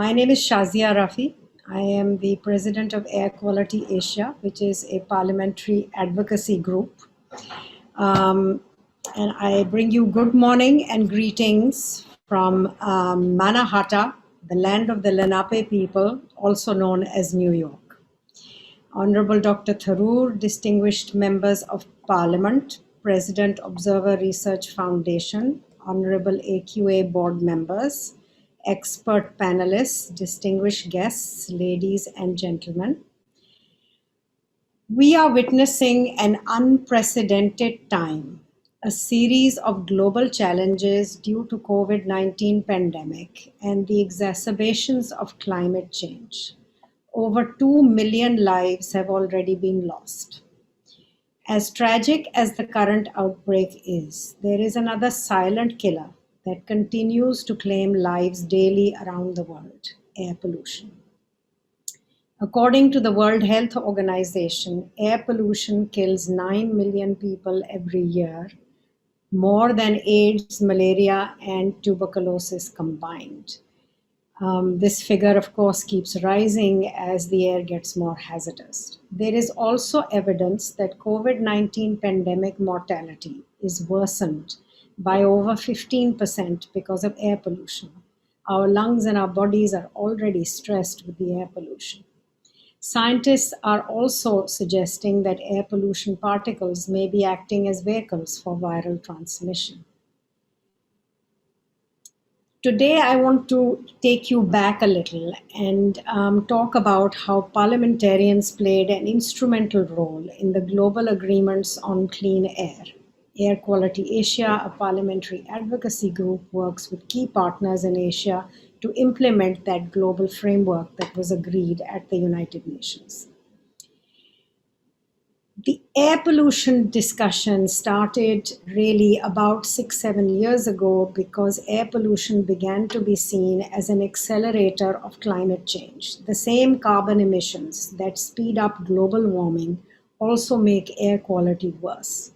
My name is Shazia Rafi. I am the president of AirQualityAsia, which is a parliamentary advocacy group. And I bring you good morning and greetings from Mannahatta, the land of the Lenape people, also known as New York. Honorable Dr. Tharoor, distinguished members of Parliament, President Observer Research Foundation, Honorable AQA board members, expert panelists, distinguished guests, ladies and gentlemen. We are witnessing an unprecedented time, a series of global challenges due to COVID-19 pandemic and the exacerbations of climate change. Over 2 million lives have already been lost. As tragic as the current outbreak is, there is another silent killer that continues to claim lives daily around the world: air pollution. According to the World Health Organization, air pollution kills 9 million people every year, more than AIDS, malaria, and tuberculosis combined. This figure, of course, keeps rising as the air gets more hazardous. There is also evidence that COVID-19 pandemic mortality is worsened by over 15% because of air pollution. Our lungs and our bodies are already stressed with the air pollution. Scientists are also suggesting that air pollution particles may be acting as vehicles for viral transmission. Today, I want to take you back a little and talk about how parliamentarians played an instrumental role in the global agreements on clean air. AirQualityAsia, a parliamentary advocacy group, works with key partners in Asia to implement that global framework that was agreed at the United Nations. The air pollution discussion started really about 6-7 years ago because air pollution began to be seen as an accelerator of climate change. The same carbon emissions that speed up global warming also make air quality worse.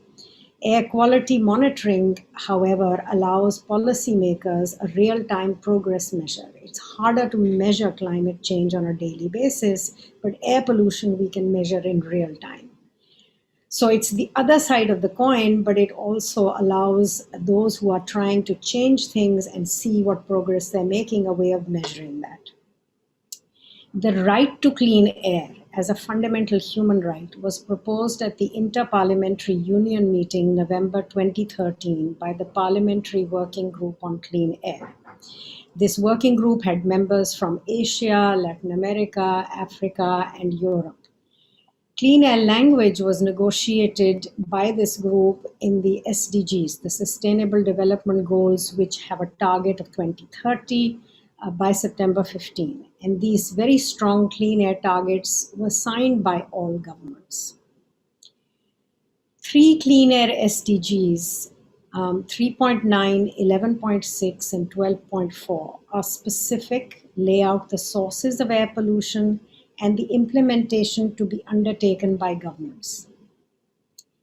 Air quality monitoring, however, allows policymakers a real-time progress measure. It's harder to measure climate change on a daily basis, but air pollution we can measure in real time. So it's the other side of the coin, but it also allows those who are trying to change things and see what progress they're making a way of measuring that. The right to clean air as a fundamental human right was proposed at the Inter-Parliamentary Union meeting November 2013 by the Parliamentary Working Group on Clean Air. This working group had members from Asia, Latin America, Africa, and Europe. Clean air language was negotiated by this group in the SDGs, the Sustainable Development Goals, which have a target of 2030 by September 15. And these very strong clean air targets were signed by all governments. 3 clean air SDGs, 3.9, 11.6, and 12.4 are specific, lay out the sources of air pollution, and the implementation to be undertaken by governments.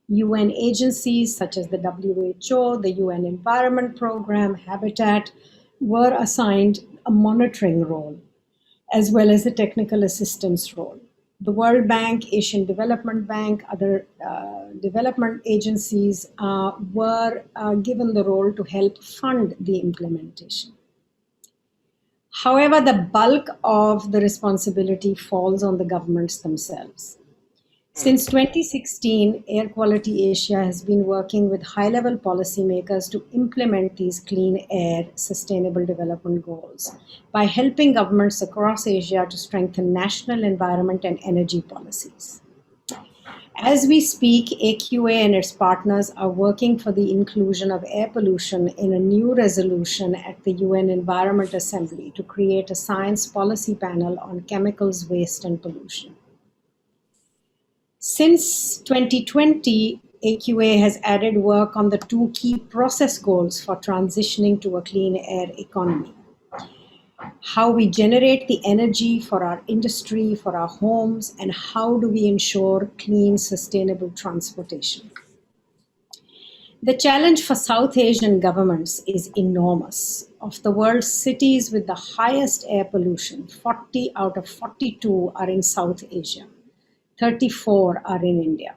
UN agencies such as the WHO, the UN Environment Programme, Habitat, were assigned a monitoring role, as well as a technical assistance role. The World Bank, Asian Development Bank, other development agencies were given the role to help fund the implementation. However, the bulk of the responsibility falls on the governments themselves. Since 2016, AirQualityAsia has been working with high-level policymakers to implement these clean air sustainable development goals by helping governments across Asia to strengthen national environment and energy policies. As we speak, AQA and its partners are working for the inclusion of air pollution in a new resolution at the UN Environment Assembly to create a science policy panel on chemicals, waste, and pollution. Since 2020, AQA has added work on the 2 key process goals for transitioning to a clean air economy: how we generate the energy for our industry, for our homes, and how do we ensure clean, sustainable transportation. The challenge for South Asian governments is enormous. Of the world's cities with the highest air pollution, 40 out of 42 are in South Asia, 34 are in India.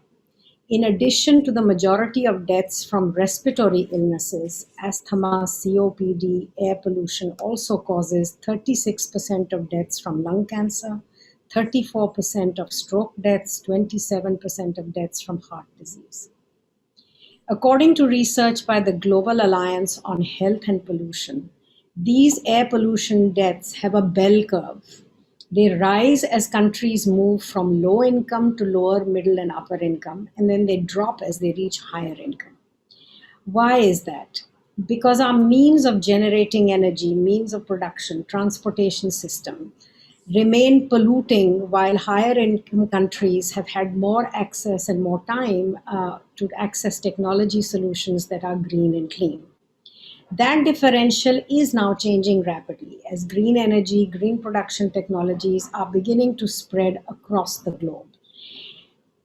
In addition to the majority of deaths from respiratory illnesses, asthma, COPD, air pollution also causes 36% of deaths from lung cancer, 34% of stroke deaths, 27% of deaths from heart disease. According to research by the Global Alliance on Health and Pollution, these air pollution deaths have a bell curve. They rise as countries move from low income to lower, middle, and upper income, and then they drop as they reach higher income. Why is that? Because our means of generating energy, means of production, transportation system remain polluting while higher income countries have had more access and more time to access technology solutions that are green and clean. That differential is now changing rapidly as green energy, green production technologies are beginning to spread across the globe.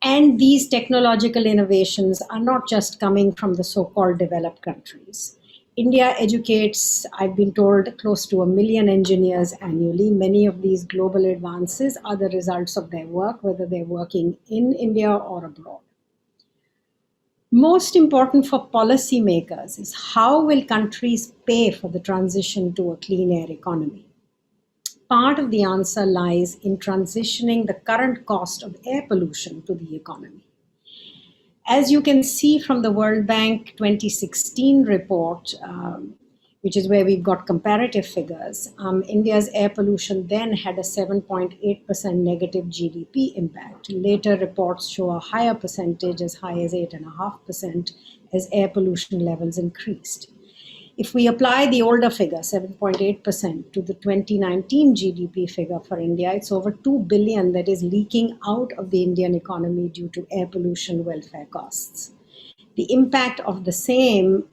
And these technological innovations are not just coming from the so-called developed countries. India educates, I've been told, close to 1 million engineers annually. Many of these global advances are the results of their work, whether they're working in India or abroad. Most important for policymakers is how will countries pay for the transition to a clean air economy? Part of the answer lies in transitioning the current cost of air pollution to the economy. As you can see from the World Bank 2016 report, which is where we've got comparative figures, India's air pollution then had a 7.8% negative GDP impact. Later reports show a higher percentage, as high as 8.5%, as air pollution levels increased. If we apply the older figure, 7.8%, to the 2019 GDP figure for India, it's over 2 billion that is leaking out of the Indian economy due to air pollution welfare costs. The impact of the same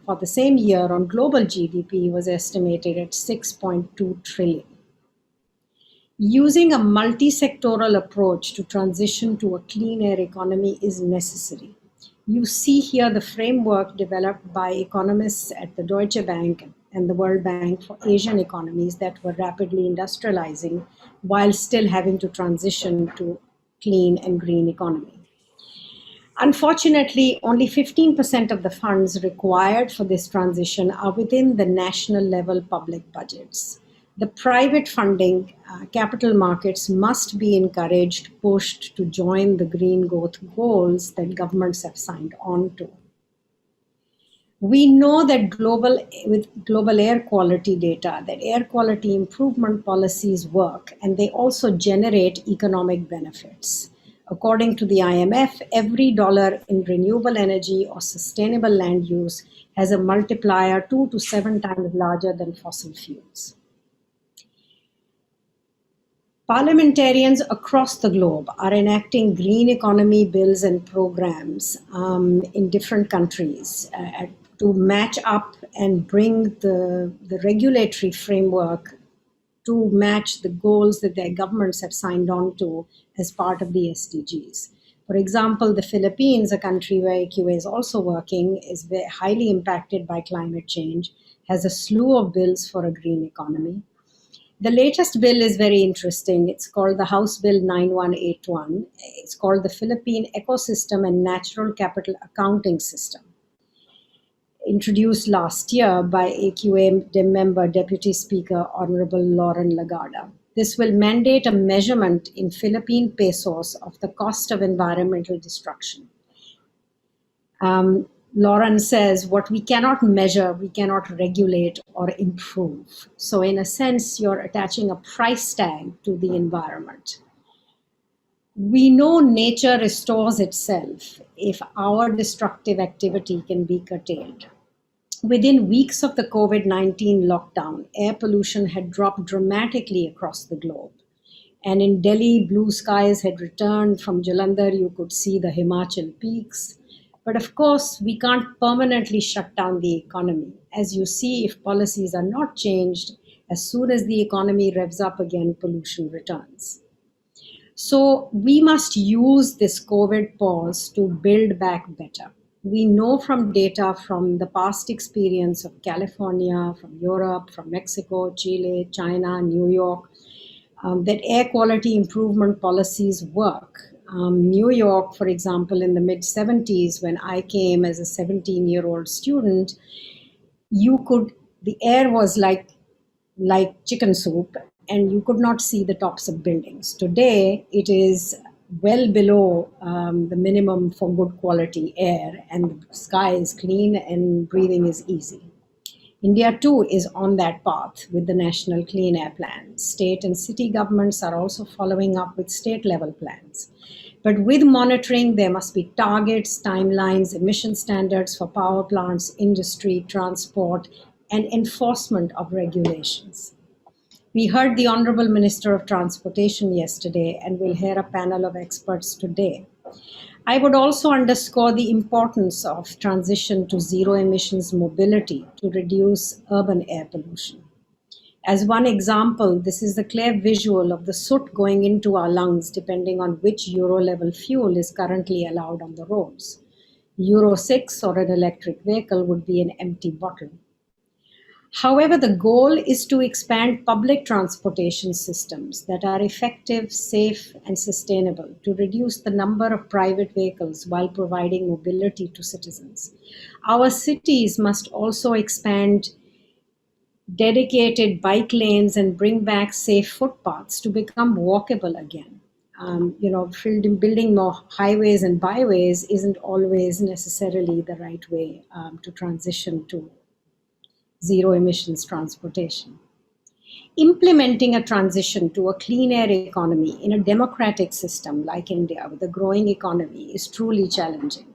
for the same year on global GDP was estimated at 6.2 trillion. Using a multi-sectoral approach to transition to a clean air economy is necessary. You see here the framework developed by economists at the Deutsche Bank and the World Bank for Asian economies that were rapidly industrializing while still having to transition to clean and green economy. Unfortunately, only 15% of the funds required for this transition are within the national level public budgets. The private funding, capital markets must be encouraged, pushed to join the green growth goals that governments have signed on to. We know that with global air quality data, that air quality improvement policies work, and they also generate economic benefits. According to the IMF, every dollar in renewable energy or sustainable land use has a multiplier 2 to 7 times larger than fossil fuels. Parliamentarians across the globe are enacting green economy bills and programs in different countries to match up and bring the regulatory framework to match the goals that their governments have signed on to as part of the SDGs. For example, the Philippines, a country where AQA is also working, is very highly impacted by climate change, has a slew of bills for a green economy. The latest bill is very interesting. It's called the House Bill 9181. It's called the Philippine Ecosystem and Natural Capital Accounting System. Introduced last year by AQA member Deputy Speaker Honorable Lauren Lagarda. This will mandate a measurement in Philippine pesos of the cost of environmental destruction. Lauren says, what we cannot measure, we cannot regulate or improve. So in a sense, you're attaching a price tag to the environment. We know nature restores itself if our destructive activity can be curtailed. Within weeks of the COVID-19 lockdown, air pollution had dropped dramatically across the globe. And in Delhi, blue skies had returned. From Jalandhar, you could see the Himachal peaks. But of course, we can't permanently shut down the economy. As you see, if policies are not changed, as soon as the economy revs up again, pollution returns. So we must use this COVID pause to build back better. We know from data from the past experience of California, from Europe, from Mexico, Chile, China, New York, that air quality improvement policies work. New York, for example, in the mid 70s, when I came as a 17-year-old student, the air was like chicken soup, and you could not see the tops of buildings. Today, it is well below the minimum for good quality air, and the sky is clean and breathing is easy. India too is on that path with the National Clean Air Plan. State and city governments are also following up with state level plans. But with monitoring, there must be targets, timelines, emission standards for power plants, industry, transport, and enforcement of regulations. We heard the Honorable Minister of Transportation yesterday, and we'll hear a panel of experts today. I would also underscore the importance of transition to zero emissions mobility to reduce urban air pollution. As one example, this is the clear visual of the soot going into our lungs depending on which Euro level fuel is currently allowed on the roads. Euro 6 or an electric vehicle would be an empty bottle. However, the goal is to expand public transportation systems that are effective, safe, and sustainable to reduce the number of private vehicles while providing mobility to citizens. Our cities must also expand dedicated bike lanes and bring back safe footpaths to become walkable again. Building more highways and byways isn't always necessarily the right way to transition to zero emissions transportation. Implementing a transition to a clean air economy in a democratic system like India with a growing economy is truly challenging.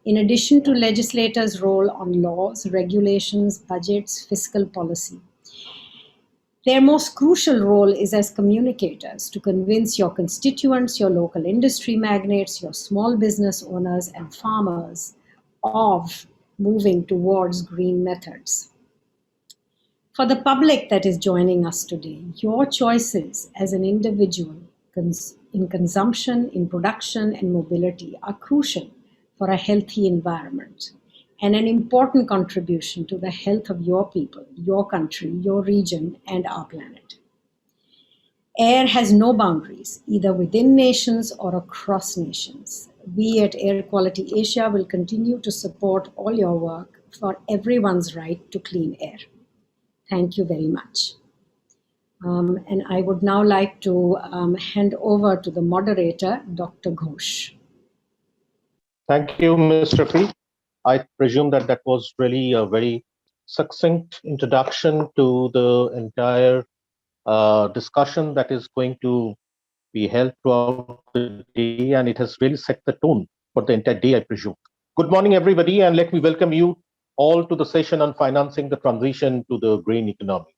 In addition to legislators' role on laws, regulations, budgets, fiscal policy, their most crucial role is as communicators to convince your constituents, your local industry magnates, your small business owners, and farmers of moving towards green methods. For the public that is joining us today, your choices as an individual in consumption, in production, and mobility are crucial for a healthy environment and an important contribution to the health of your people, your country, your region, and our planet. Air has no boundaries, either within nations or across nations. We at Air Quality Asia will continue to support all your work for everyone's right to clean air. Thank you very much. And I would now like to hand over to the moderator, Dr. Ghosh. Thank you, Ms. Rafi. I presume that was really a very succinct introduction to the entire discussion that is going to be held throughout the day, and it has really set the tone for the entire day, I presume. Good morning, everybody, and let me welcome you all to the session on financing the transition to the green economy.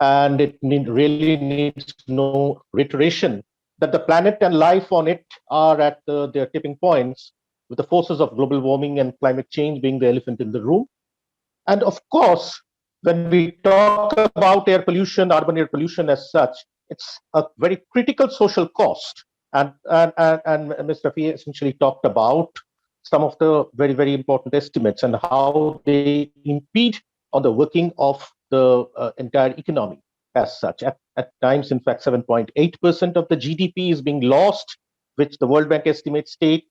And it really needs no reiteration that the planet and life on it are at their tipping points, with the forces of global warming and climate change being the elephant in the room. And of course, when we talk about air pollution, urban air pollution as such, it's a very critical social cost. And Ms. Rafi essentially talked about some of the very, very important estimates and how they impede on the working of the entire economy as such. At times, in fact, 7.8% of the GDP is being lost, which the World Bank estimates state.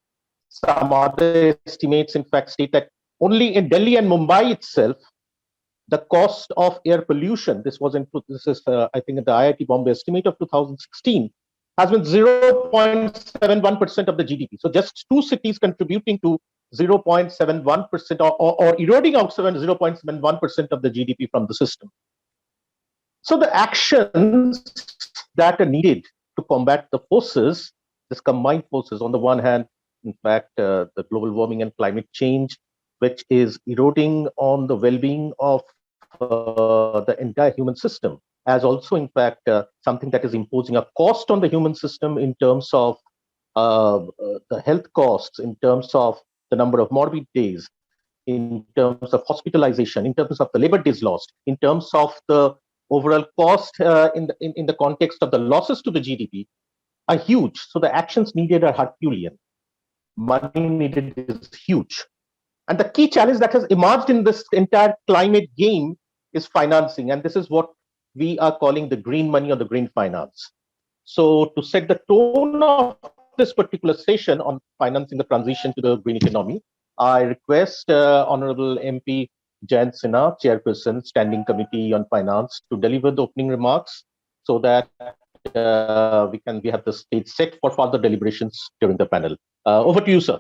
Some other estimates, in fact, state that only in Delhi and Mumbai itself, the cost of air pollution, this is, I think, the IIT Bombay estimate of 2016, has been 0.71% of the GDP. So just two cities contributing to 0.71% or eroding out 0.71% of the GDP from the system. So the actions that are needed to combat the forces, this combined forces, on the one hand, in fact, the global warming and climate change, which is eroding on the well-being of the entire human system, as also, in fact, something that is imposing a cost on the human system in terms of the health costs, in terms of the number of morbid days, in terms of hospitalization, in terms of the labor days lost, in terms of the overall cost in the context of the losses to the GDP, are huge. So the actions needed are Herculean. Money needed is huge. And the key challenge that has emerged in this entire climate game is financing. And this is what we are calling the green money or the green finance. So to set the tone of this particular session on financing the transition to the green economy, I request Honorable MP Jayant Sinha, Chairperson, Standing Committee on Finance, to deliver the opening remarks so that we have the stage set for further deliberations during the panel. Over to you, sir.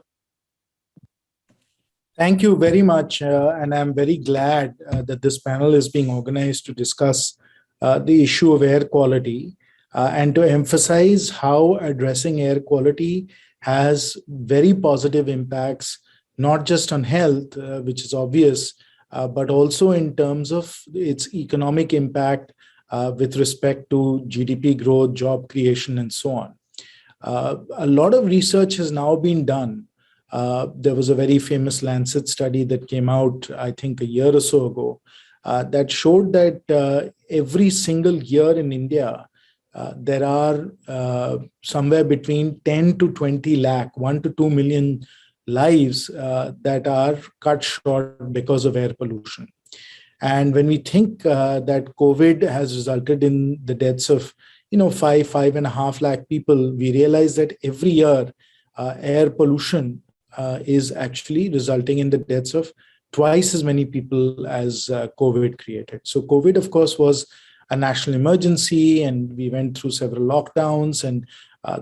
Thank you very much. And I'm very glad that this panel is being organized to discuss the issue of air quality and to emphasize how addressing air quality has very positive impacts, not just on health, which is obvious, but also in terms of its economic impact with respect to GDP growth, job creation, and so on. A lot of research has now been done. There was a very famous Lancet study that came out, I think, a year or so ago, that showed that every single year in India, there are somewhere between 10 to 20 lakh, 1 to 2 million lives that are cut short because of air pollution. And when we think that COVID has resulted in the deaths of 5.5 lakh people, we realize that every year air pollution is actually resulting in the deaths of twice as many people as COVID created. So COVID, of course, was a national emergency, and we went through several lockdowns, and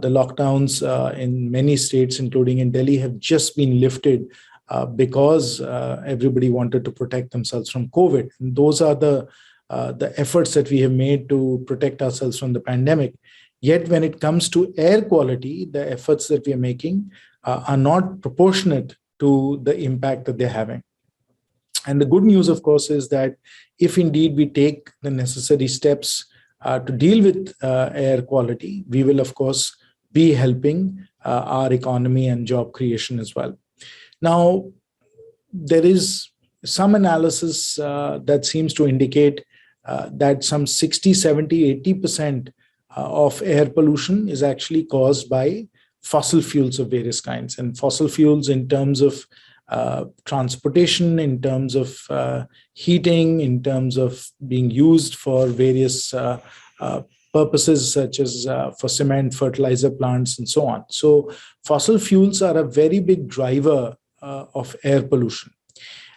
the lockdowns in many states, including in Delhi, have just been lifted because everybody wanted to protect themselves from COVID. And those are the efforts that we have made to protect ourselves from the pandemic. Yet when it comes to air quality, the efforts that we are making are not proportionate to the impact that they're having. And the good news, of course, is that if indeed we take the necessary steps to deal with air quality, we will, of course, be helping our economy and job creation as well. Now, there is some analysis that seems to indicate that some 60, 70, 80% of air pollution is actually caused by fossil fuels of various kinds. And fossil fuels in terms of transportation, in terms of heating, in terms of being used for various purposes such as for cement, fertilizer plants, and so on. So fossil fuels are a very big driver of air pollution.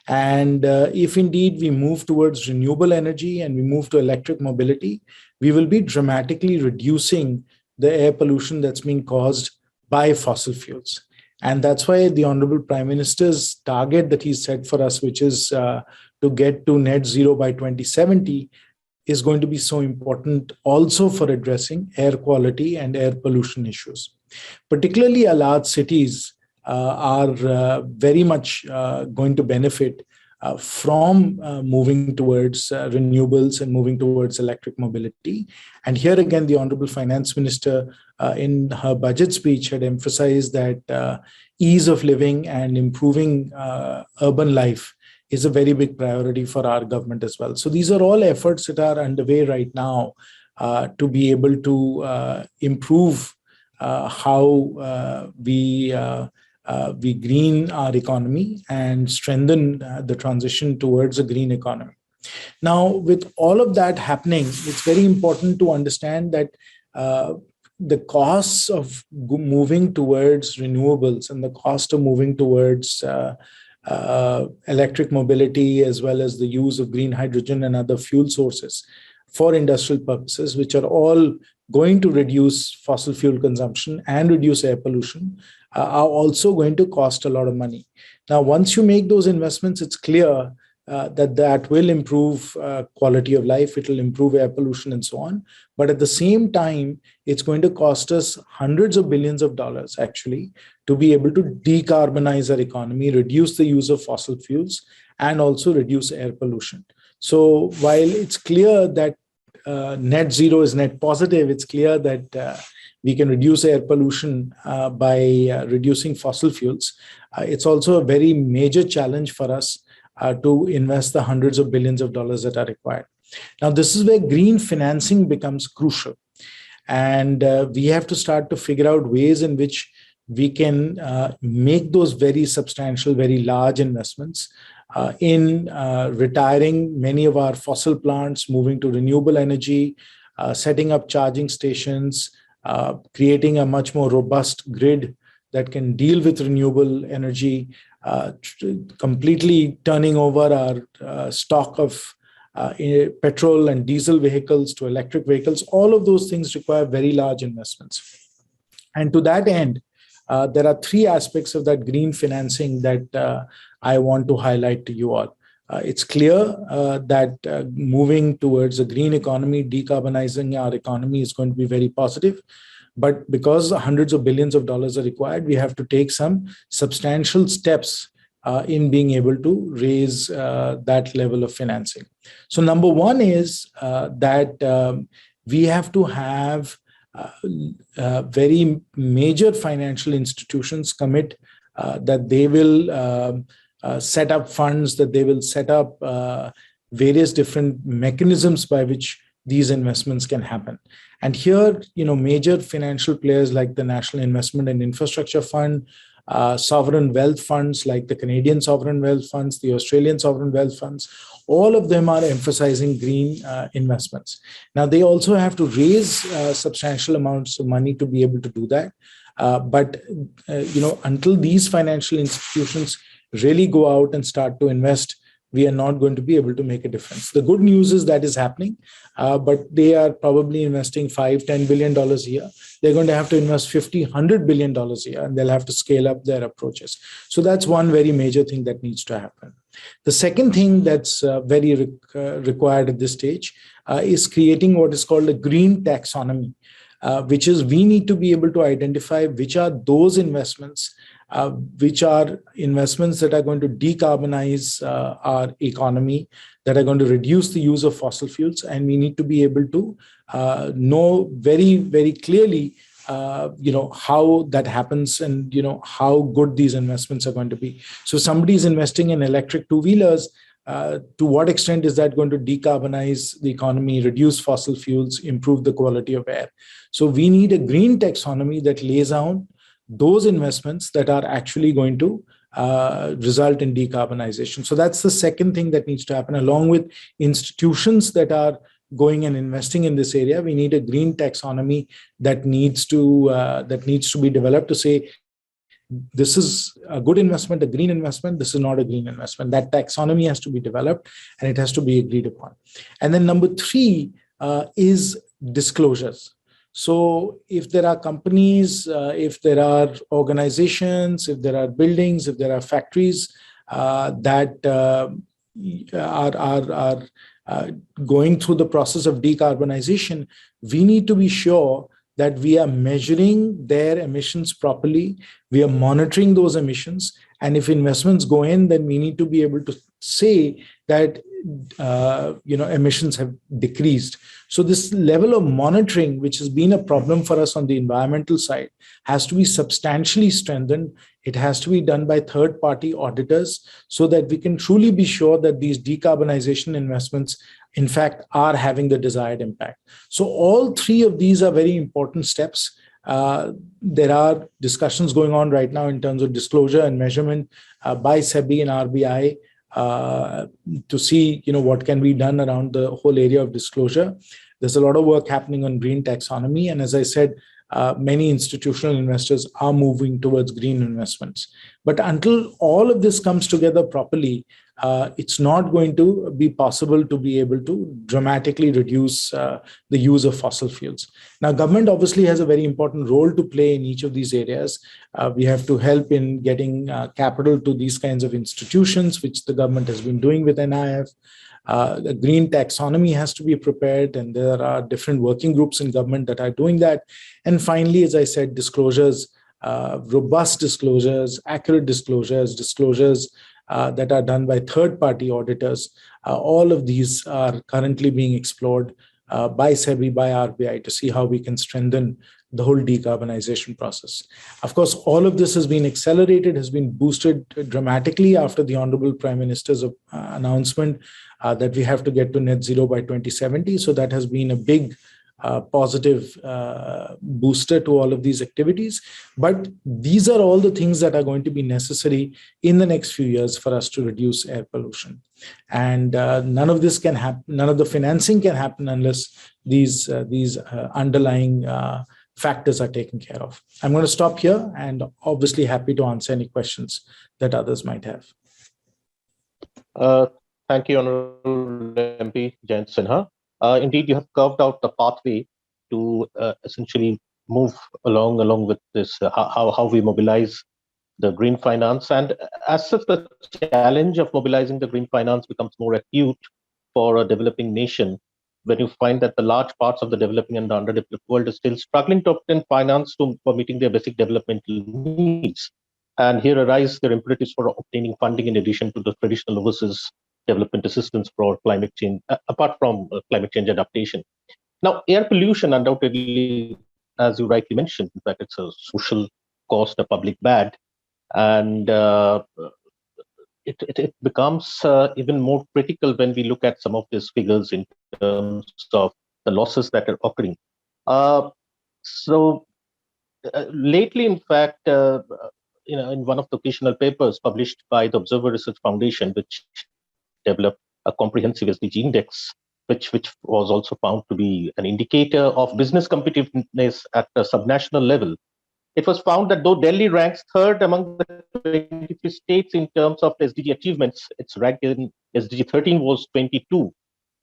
And if indeed we move towards renewable energy and we move to electric mobility, we will be dramatically reducing the air pollution that's being caused by fossil fuels. And that's why the Honorable Prime Minister's target that he set for us, which is to get to net zero by 2070, is going to be so important also for addressing air quality and air pollution issues. Particularly our large cities are very much going to benefit from moving towards renewables and moving towards electric mobility. And here again, the Honorable Finance Minister in her budget speech had emphasized that ease of living and improving urban life is a very big priority for our government as well. So these are all efforts that are underway right now to be able to improve how we green our economy and strengthen the transition towards a green economy. Now, with all of that happening, it's very important to understand that the costs of moving towards renewables and the cost of moving towards electric mobility, as well as the use of green hydrogen and other fuel sources for industrial purposes, which are all going to reduce fossil fuel consumption and reduce air pollution, are also going to cost a lot of money. Now, once you make those investments, it's clear that will improve quality of life, it will improve air pollution and so on. But at the same time, it's going to cost us hundreds of billions of dollars, actually, to be able to decarbonize our economy, reduce the use of fossil fuels, and also reduce air pollution. So while it's clear that net zero is net positive, it's clear that we can reduce air pollution by reducing fossil fuels. It's also a very major challenge for us to invest the hundreds of billions of dollars that are required. Now, this is where green financing becomes crucial. And we have to start to figure out ways in which we can make those very substantial, very large investments in retiring many of our fossil plants, moving to renewable energy, setting up charging stations, creating a much more robust grid that can deal with renewable energy, completely turning over our stock of petrol and diesel vehicles to electric vehicles. All of those things require very large investments. And to that end, there are three aspects of that green financing that I want to highlight to you all. It's clear that moving towards a green economy, decarbonizing our economy is going to be very positive. But because hundreds of billions of dollars are required, we have to take some substantial steps in being able to raise that level of financing. So number one is that we have to have very major financial institutions commit that they will set up funds, that they will set up various different mechanisms by which these investments can happen. And here, major financial players like the National Investment and Infrastructure Fund, sovereign wealth funds like the Canadian sovereign wealth funds, the Australian sovereign wealth funds, all of them are emphasizing green investments. Now, they also have to raise substantial amounts of money to be able to do that. But until these financial institutions really go out and start to invest, we are not going to be able to make a difference. The good news is that is happening, but they are probably investing $5-10 billion a year. They're going to have to invest $50-100 billion a year, and they'll have to scale up their approaches. So that's one very major thing that needs to happen. The second thing that's very required at this stage is creating what is called a green taxonomy, which is we need to be able to identify which are those investments which are investments that are going to decarbonize our economy, that are going to reduce the use of fossil fuels. And we need to be able to know very, very clearly, how that happens and, how good these investments are going to be. So if somebody is investing in electric two-wheelers, to what extent is that going to decarbonize the economy, reduce fossil fuels, improve the quality of air? So we need a green taxonomy that lays out those investments that are actually going to result in decarbonization. So that's the second thing that needs to happen. Along with institutions that are going and investing in this area, we need a green taxonomy that needs to be developed to say, this is a good investment, a green investment, this is not a green investment. That taxonomy has to be developed and it has to be agreed upon. And then number three is disclosures. So if there are companies, if there are organizations, if there are buildings, if there are factories that are going through the process of decarbonization, we need to be sure that we are measuring their emissions properly, we are monitoring those emissions, and if investments go in, then we need to be able to say that emissions have decreased. So this level of monitoring, which has been a problem for us on the environmental side, has to be substantially strengthened. It has to be done by third-party auditors so that we can truly be sure that these decarbonization investments, in fact, are having the desired impact. So all three of these are very important steps. There are discussions going on right now in terms of disclosure and measurement by SEBI and RBI to see what can be done around the whole area of disclosure. There's a lot of work happening on green taxonomy, and as I said, many institutional investors are moving towards green investments. But until all of this comes together properly, it's not going to be possible to be able to dramatically reduce the use of fossil fuels. Now, government obviously has a very important role to play in each of these areas. We have to help in getting capital to these kinds of institutions, which the government has been doing with NIF. The green taxonomy has to be prepared, and there are different working groups in government that are doing that. And finally, as I said, disclosures, robust disclosures, accurate disclosures, that are done by third-party auditors. All of these are currently being explored by SEBI, by RBI, to see how we can strengthen the whole decarbonization process. Of course, all of this has been accelerated, has been boosted dramatically after the Honorable Prime Minister's announcement that we have to get to net zero by 2070. So that has been a big positive booster to all of these activities. But these are all the things that are going to be necessary in the next few years for us to reduce air pollution. And none of this can happen, none of the financing can happen unless these underlying factors are taken care of. I'm going to stop here and obviously happy to answer any questions that others might have. Thank you, Honorable MP Jayant Sinha. Indeed, you have carved out the pathway to essentially move along with this, how we mobilize the green finance. And as such, the challenge of mobilizing the green finance becomes more acute for a developing nation when you find that the large parts of the developing and the underdeveloped world is still struggling to obtain finance for meeting their basic developmental needs. And here arise their imperatives for obtaining funding in addition to the traditional overseas development assistance for climate change, apart from climate change adaptation. Now, air pollution, undoubtedly, as you rightly mentioned, in fact, it's a social cost, a public bad, and it becomes even more critical when we look at some of these figures in terms of the losses that are occurring. Lately, in fact, in one of the occasional papers published by the Observer Research Foundation, which developed a comprehensive SDG index, which was also found to be an indicator of business competitiveness at a subnational level. It was found that though Delhi ranks third among the 23 states in terms of SDG achievements, its rank in SDG 13 was 22.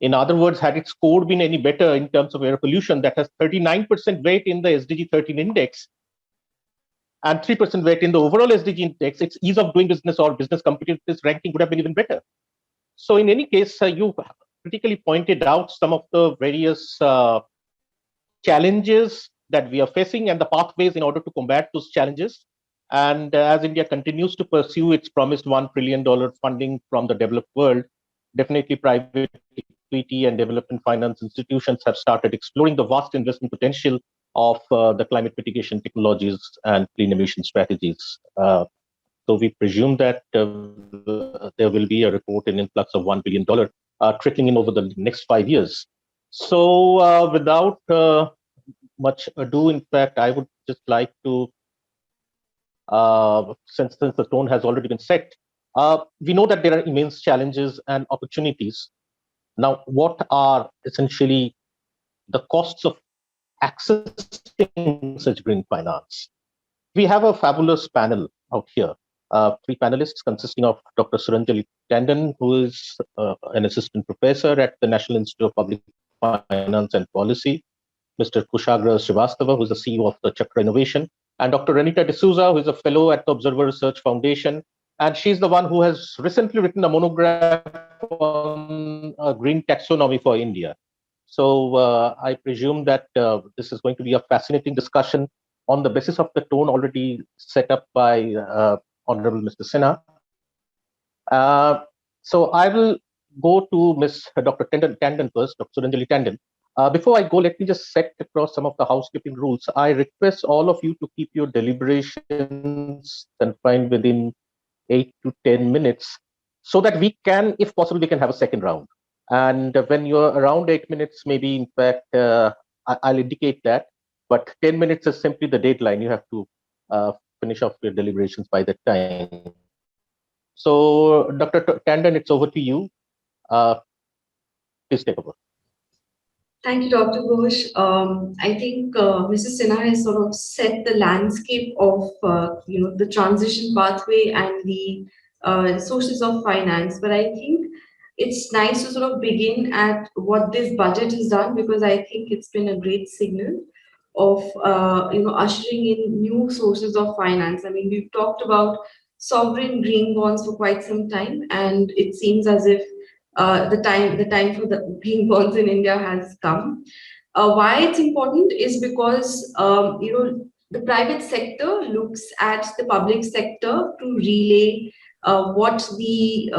In other words, had its score been any better in terms of air pollution, that has 39% weight in the SDG 13 index and 3% weight in the overall SDG index, its ease of doing business or business competitiveness ranking would have been even better. So in any case, you critically pointed out some of the various challenges that we are facing and the pathways in order to combat those challenges. And as India continues to pursue its promised $1 trillion funding from the developed world, definitely private equity and development finance institutions have started exploring the vast investment potential of the climate mitigation technologies and clean emission strategies. So we presume that there will be a report in influx of $1 billion trickling in over the next 5 years. So without much ado, in fact, I would just like to, since the tone has already been set, we know that there are immense challenges and opportunities. Now, what are essentially the costs of accessing such green finance? We have a fabulous panel out here. 3 panelists consisting of Dr. Suranjali Tandon, who is an assistant professor at the National Institute of Public Finance and Policy, Mr. Kushagra Srivastava, who is the CEO of the Chakra Innovation, and Dr. Renita D'Souza, who is a fellow at the Observer Research Foundation. And she's the one who has recently written a monograph on green taxonomy for India. So I presume that this is going to be a fascinating discussion on the basis of the tone already set up by Honorable Mr. Sinha. So I will go to Dr. Tandon first, Dr. Suranjali Tandon. Before I go, let me just set across some of the housekeeping rules. I request all of you to keep your deliberations confined within 8 to 10 minutes so that we can, if possible, we can have a second round. And when you're around 8 minutes, maybe, in fact, I'll indicate that. But 10 minutes is simply the deadline. You have to finish off your deliberations by that time. So, Dr. Tandon, it's over to you. Please take over. Thank you, Dr. Ghosh. I think Mrs. Sinha has sort of set the landscape of the transition pathway and the sources of finance. But I think it's nice to sort of begin at what this budget has done, because I think it's been a great signal of ushering in new sources of finance. I mean, we've talked about sovereign green bonds for quite some time, and it seems as if the time for the green bonds in India has come. Why it's important is because the private sector looks at the public sector to relay what the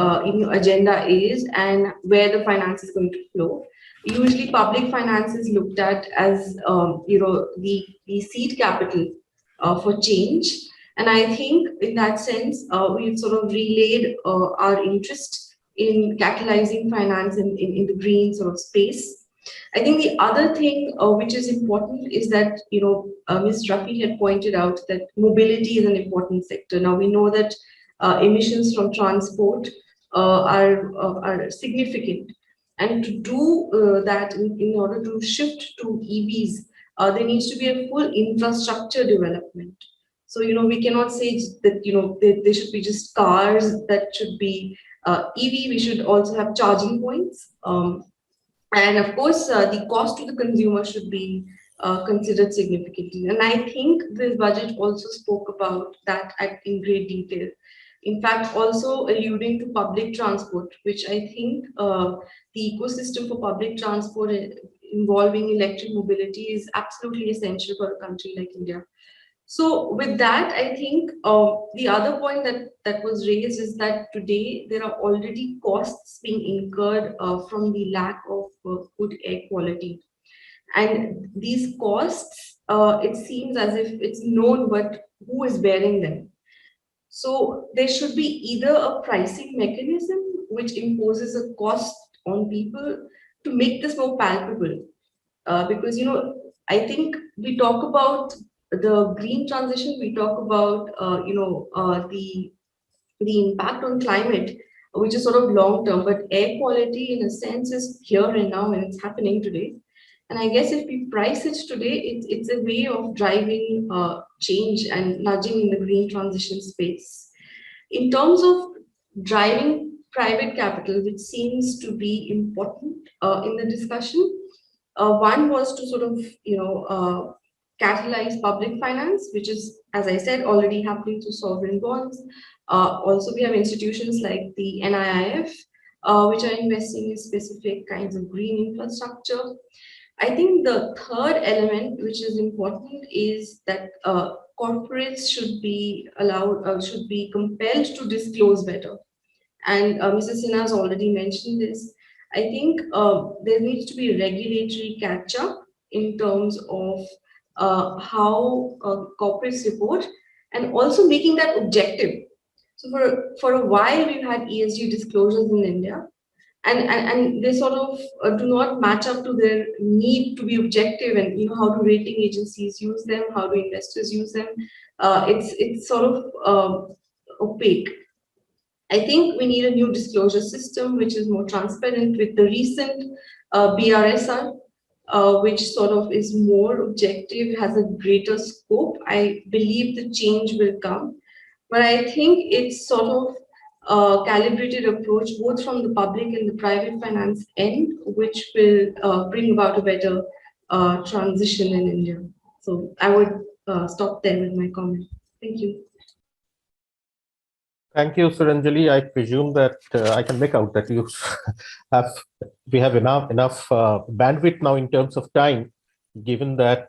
agenda is and where the finance is going to flow. Usually, public finance is looked at as the seed capital for change, and I think in that sense we've sort of relayed our interest in catalyzing finance in the green sort of space. I think the other thing which is important is that, Ms. Rafi had pointed out that mobility is an important sector. Now we know that emissions from transport are significant. And to do that in order to shift to EVs, there needs to be a full infrastructure development. So, we cannot say that, there should be just cars that should be EV. We should also have charging points. And of course, the cost to the consumer should be considered significantly. And I think this budget also spoke about that in great detail. In fact, also alluding to public transport, which I think the ecosystem for public transport involving electric mobility is absolutely essential for a country like India. So with that, I think the other point that was raised is that today there are already costs being incurred from the lack of good air quality. And these costs, it seems as if it's known, but who is bearing them? So there should be either a pricing mechanism which imposes a cost on people to make this more palpable. Because, I think we talk about the green transition, we talk about, the impact on climate, which is sort of long term, but air quality in a sense is here and now and it's happening today. And I guess if we price it today, it's a way of driving change and nudging in the green transition space. In terms of driving private capital, which seems to be important in the discussion, one was to sort of, catalyze public finance, which is, as I said, already happening through sovereign bonds. Also, we have institutions like the NIIF, which are investing in specific kinds of green infrastructure. I think the third element, which is important, is that corporates should be should be compelled to disclose better. And Mrs. Sinha has already mentioned this. I think there needs to be regulatory catch-up in terms of how corporates report, and also making that objective. So for a while, we've had ESG disclosures in India, and they sort of do not match up to their need to be objective, and how do rating agencies use them, how do investors use them. It's sort of opaque. I think we need a new disclosure system which is more transparent. With the recent BRSR, which sort of is more objective, has a greater scope, I believe the change will come. But I think it's sort of a calibrated approach, both from the public and the private finance end, which will bring about a better transition in India. So I would stop there with my comment. Thank you. Thank you, Suranjali. I presume that I can make out that we have enough bandwidth now in terms of time, given that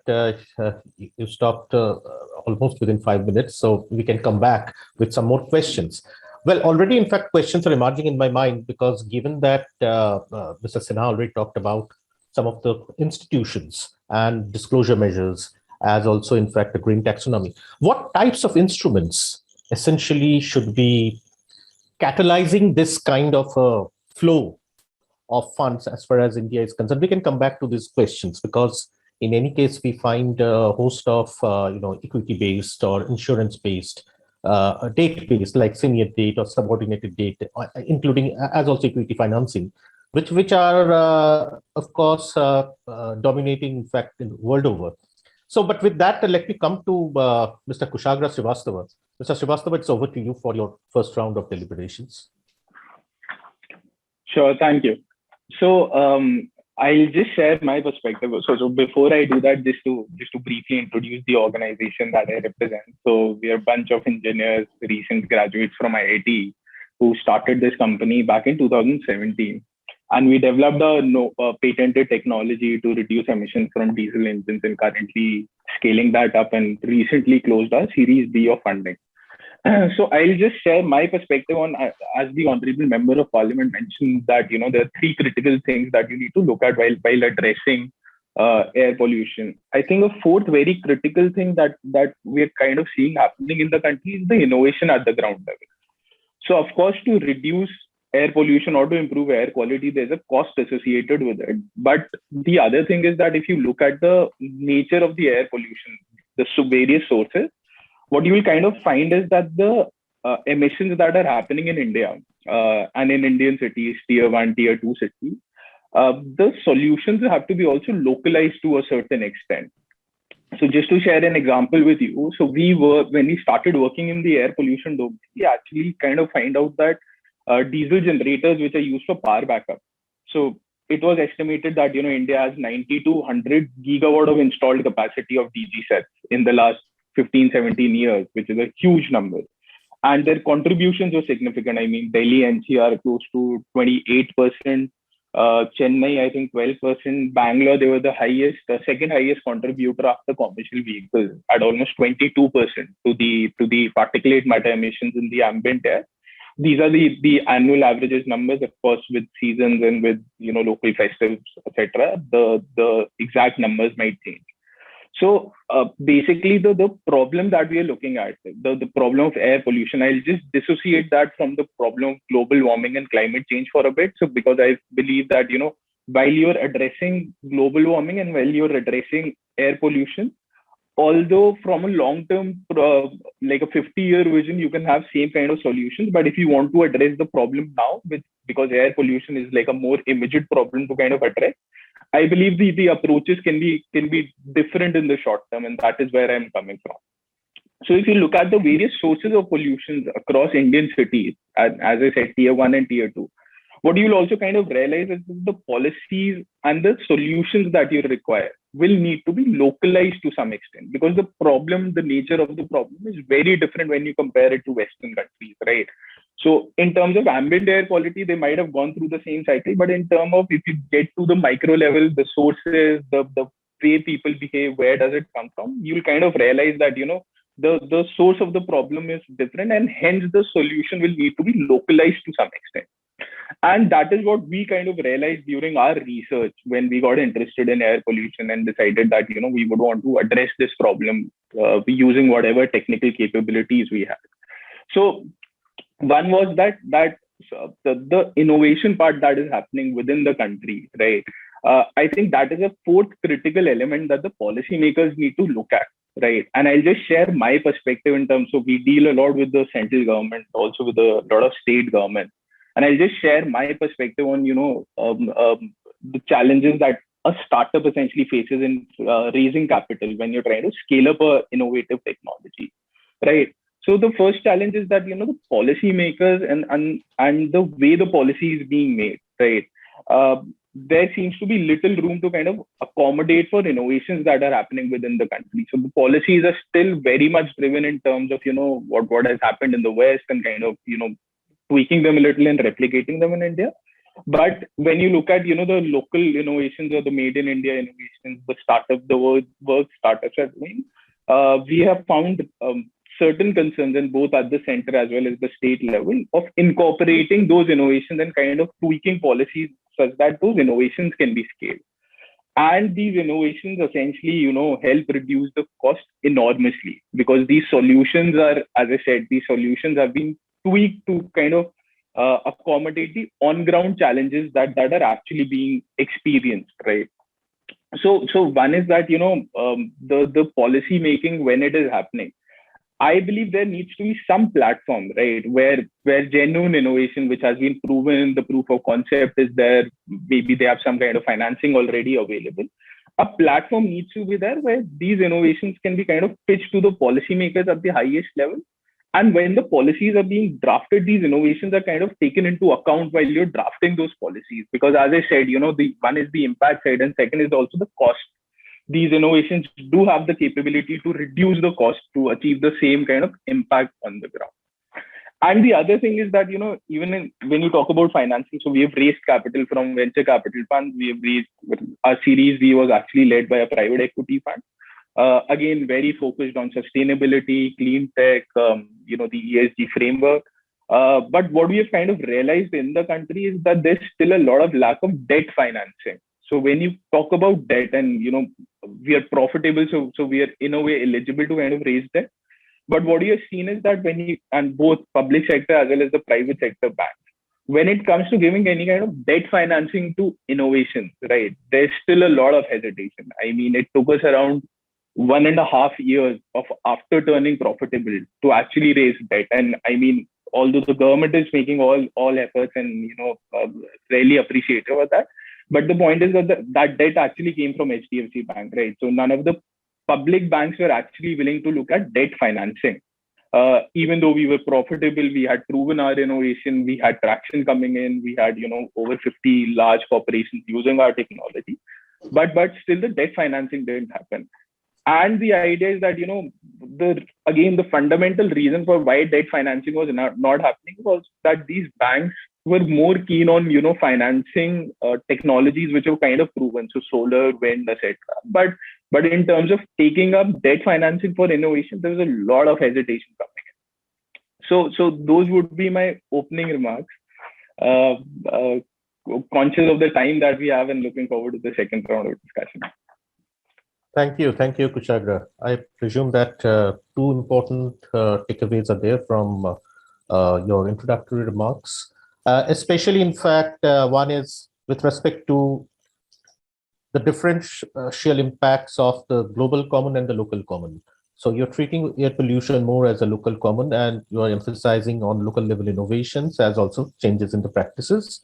you stopped almost within 5 minutes, so we can come back with some more questions. Well, already, in fact, questions are emerging in my mind, because given that Mr. Sinha already talked about some of the institutions and disclosure measures, as also, in fact, the green taxonomy, what types of instruments essentially should be catalyzing this kind of a flow of funds as far as India is concerned? We can come back to these questions, because in any case, we find a host of equity-based or insurance-based, date-based, like senior date or subordinated date, including as also equity financing, which are of course dominating, in fact, in the world over. So, but with that, let me come to Mr. Kushagra Srivastava. Mr. Srivastava, it's over to you for your first round of deliberations. Sure, thank you. So I'll just share my perspective. So before I do that, just to briefly introduce the organization that I represent. So we are a bunch of engineers, recent graduates from IIT, who started this company back in 2017. And we developed a patented technology to reduce emissions from diesel engines, and currently scaling that up, and recently closed our Series B of funding. So I'll just share my perspective on, as the Honorable Member of Parliament mentioned, that there are three critical things that you need to look at while addressing air pollution. I think a fourth very critical thing that we're kind of seeing happening in the country is the innovation at the ground level. So of course, to reduce air pollution or to improve air quality, there's a cost associated with it. But the other thing is that if you look at the nature of the air pollution, the various sources, what you will kind of find is that the emissions that are happening in India and in Indian cities, tier 1, tier 2 cities, the solutions have to be also localized to a certain extent. So just to share an example with you, so when we started working in the air pollution domain, we actually kind of find out that diesel generators which are used for power backup. So it was estimated that India has 90 to 100 gigawatt of installed capacity of DG sets in the last 15-17 years, which is a huge number. And their contributions were significant. I mean, Delhi NCR close to 28%, Chennai, I think 12%, Bangalore, they were the second highest contributor after commercial vehicles at almost 22% to the particulate matter emissions in the ambient air. These are the annual averages numbers, of course, with seasons and with local festivals, etc. The exact numbers might change. So basically, the problem that we are looking at, the problem of air pollution, I'll just dissociate that from the problem of global warming and climate change for a bit. So because I believe that, while you're addressing global warming and while you're addressing air pollution, although from a long-term, like a 50-year vision, you can have same kind of solutions. But if you want to address the problem now, because air pollution is like a more immediate problem to kind of address, I believe the approaches can be different in the short term, and that is where I'm coming from. So if you look at the various sources of pollution across Indian cities, as I said, tier 1 and tier 2, what you'll also kind of realize is the policies and the solutions that you require will need to be localized to some extent, because the nature of the problem is very different when you compare it to Western countries, right? So in terms of ambient air quality, they might have gone through the same cycle, but in terms of if you get to the micro level, the sources, the way people behave, where does it come from, you'll kind of realize that, the source of the problem is different, and hence the solution will need to be localized to some extent. And that is what we kind of realized during our research when we got interested in air pollution and decided that, we would want to address this problem using whatever technical capabilities we had. So one was that the innovation part that is happening within the country, right? I think that is a fourth critical element that the policymakers need to look at, right? And I'll just share my perspective in terms of, we deal a lot with the central government, also with a lot of state government. And I'll just share my perspective on, the challenges that a startup essentially faces in raising capital when you're trying to scale up a innovative technology, right? So the first challenge is that, the policymakers and the way the policy is being made, right? There seems to be little room to kind of accommodate for innovations that are happening within the country. So the policies are still very much driven in terms of, what has happened in the West and kind of, tweaking them a little and replicating them in India. But when you look at, the local innovations or the made in India innovations, the startup, the work startups are doing, we have found certain concerns in both at the center as well as the state level of incorporating those innovations and kind of tweaking policies such that those innovations can be scaled. And these innovations essentially, help reduce the cost enormously, because these solutions are, as I said, these solutions have been tweaked to kind of accommodate the on-ground challenges that are actually being experienced, right? So one is that, the policy making when it is happening, I believe there needs to be some platform, right, where genuine innovation, which has been proven, the proof of concept is there, maybe they have some kind of financing already available. A platform needs to be there where these innovations can be kind of pitched to the policymakers at the highest level. And when the policies are being drafted, these innovations are kind of taken into account while you're drafting those policies. Because as I said, the one is the impact side, and second is also the cost. These innovations do have the capability to reduce the cost to achieve the same kind of impact on the ground. And the other thing is that, even when you talk about financing, so we have raised capital from venture capital funds. We have raised, our Series B was actually led by a private equity fund. Again, very focused on sustainability, clean tech, the ESG framework. But what we have kind of realized in the country is that there's still a lot of lack of debt financing. So when you talk about debt and, we are profitable, so we are in a way eligible to kind of raise debt. But what you have seen is that and both public sector as well as the private sector banks, when it comes to giving any kind of debt financing to innovation, right, there's still a lot of hesitation. I mean, it took us around 1.5 years of after turning profitable to actually raise debt. And I mean, although the government is making all efforts and, really appreciative of that, but the point is that that debt actually came from HDFC Bank, right? So none of the public banks were actually willing to look at debt financing. Even though we were profitable, we had proven our innovation, we had traction coming in, we had, over 50 large corporations using our technology, but still the debt financing didn't happen. And the idea is that, the fundamental reason for why debt financing was not happening was that these banks were more keen on, financing technologies which were kind of proven, so solar, wind, etc. But in terms of taking up debt financing for innovation, there was a lot of hesitation coming in. So those would be my opening remarks. Conscious of the time that we have and looking forward to the second round of discussion. Thank you, Kushagra. I presume that two important takeaways are there from your introductory remarks. Especially, in fact, one is with respect to the differential impacts of the global common and the local common. So you're treating air pollution more as a local common, and you are emphasizing on local level innovations as also changes in the practices.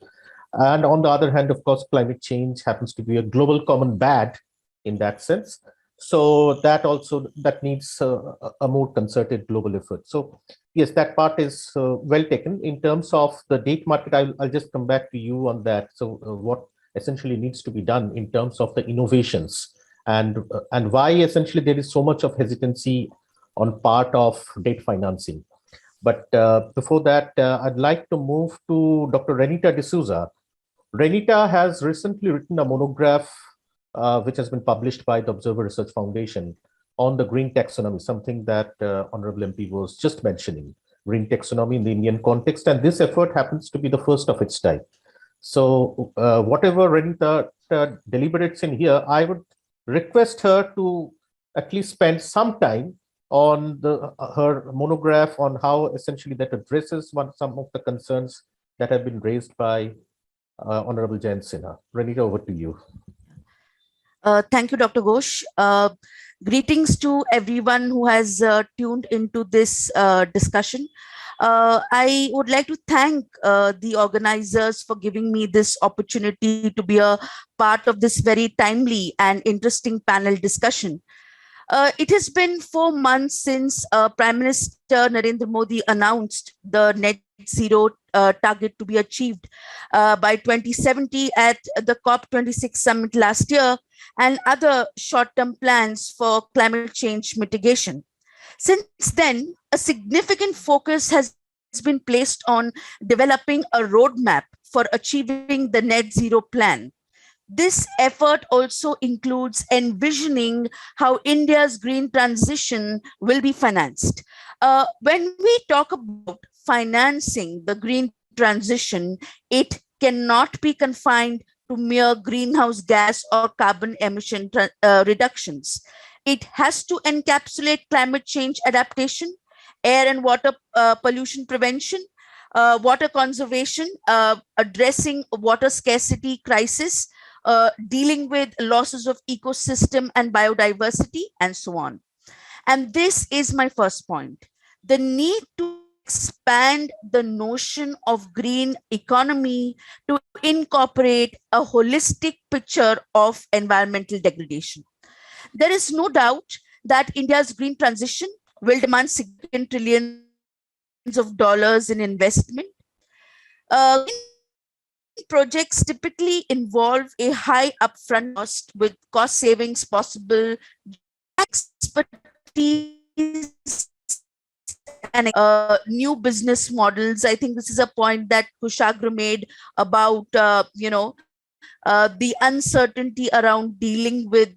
And on the other hand, of course, climate change happens to be a global common bad in that sense. So that needs a more concerted global effort. So yes, that part is well taken. In terms of the date market, I'll just come back to you on that. So what essentially needs to be done in terms of the innovations, and why essentially there is so much of hesitancy on part of debt financing. But before that, I'd like to move to Dr. Renita D'Souza. Renita has recently written a monograph which has been published by the Observer Research Foundation on the green taxonomy, something that Honorable MP was just mentioning, green taxonomy in the Indian context. And this effort happens to be the first of its type. So whatever Renita deliberates in here, I would request her to at least spend some time on her monograph on how essentially that addresses some of the concerns that have been raised by Honorable Jayant Sinha. Renita, over to you. Thank you, Dr. Ghosh. Greetings to everyone who has tuned into this discussion. I would like to thank the organizers for giving me this opportunity to be a part of this very timely and interesting panel discussion. It has been 4 months since Prime Minister Narendra Modi announced the net zero target to be achieved by 2070 at the COP26 summit last year, and other short-term plans for climate change mitigation. Since then, a significant focus has been placed on developing a roadmap for achieving the net zero plan. This effort also includes envisioning how India's green transition will be financed. When we talk about financing the green transition, it cannot be confined to mere greenhouse gas or carbon emission reductions. It has to encapsulate climate change adaptation, air and water pollution prevention, water conservation, addressing water scarcity crisis, dealing with losses of ecosystem and biodiversity, and so on. And this is my first point. The need to expand the notion of green economy to incorporate a holistic picture of environmental degradation. There is no doubt that India's green transition will demand significant trillions of dollars in investment. Projects typically involve a high upfront cost with cost savings possible, expertise, and new business models. I think this is a point that Kushagra made about the uncertainty around dealing with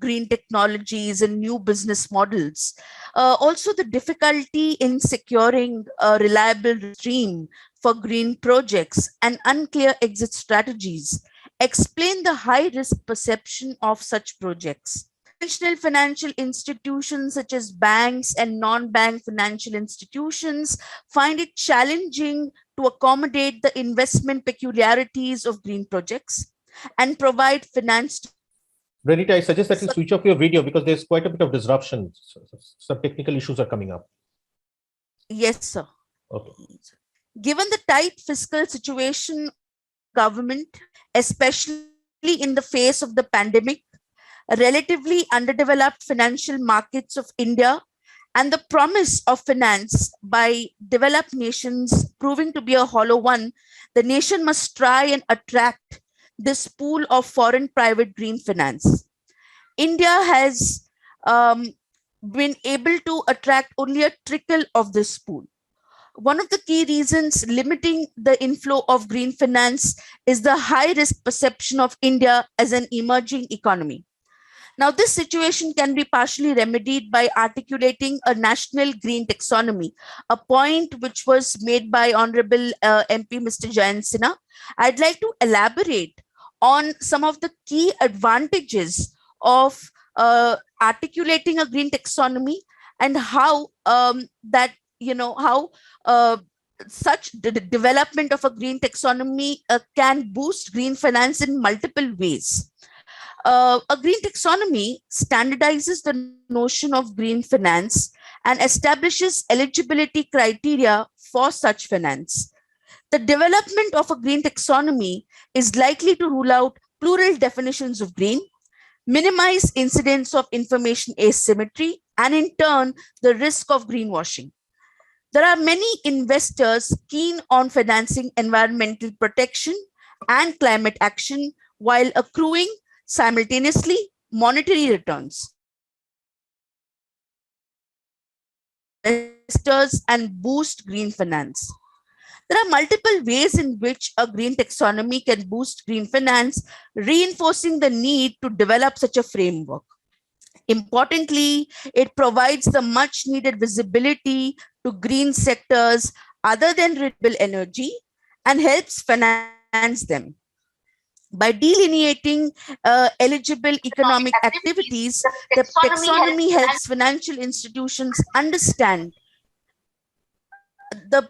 green technologies and new business models. Also, the difficulty in securing a reliable stream for green projects and unclear exit strategies explain the high risk perception of such projects. Traditional financial institutions such as banks and non-bank financial institutions find it challenging to accommodate the investment peculiarities of green projects and provide finance. Renita, I suggest that you switch off your video because there's quite a bit of disruption. Some technical issues are coming up. Yes, sir. Okay. Given the tight fiscal situation, government, especially in the face of the pandemic, relatively underdeveloped financial markets of India, and the promise of finance by developed nations proving to be a hollow one, the nation must try and attract this pool of foreign private green finance. India has been able to attract only a trickle of this pool. One of the key reasons limiting the inflow of green finance is the high risk perception of India as an emerging economy. Now, this situation can be partially remedied by articulating a national green taxonomy, a point which was made by Honorable MP Mr. Jayant Sinha. I'd like to elaborate on some of the key advantages of articulating a green taxonomy and how such development of a green taxonomy can boost green finance in multiple ways. A green taxonomy standardizes the notion of green finance and establishes eligibility criteria for such finance. The development of a green taxonomy is likely to rule out plural definitions of green, minimize incidents of information asymmetry, and in turn, the risk of greenwashing. There are many investors keen on financing environmental protection and climate action while accruing simultaneously monetary returns. Investors and boost green finance. There are multiple ways in which a green taxonomy can boost green finance, reinforcing the need to develop such a framework. Importantly, it provides the much needed visibility to green sectors other than renewable energy and helps finance them. By delineating eligible economic activities, the taxonomy helps financial institutions understand the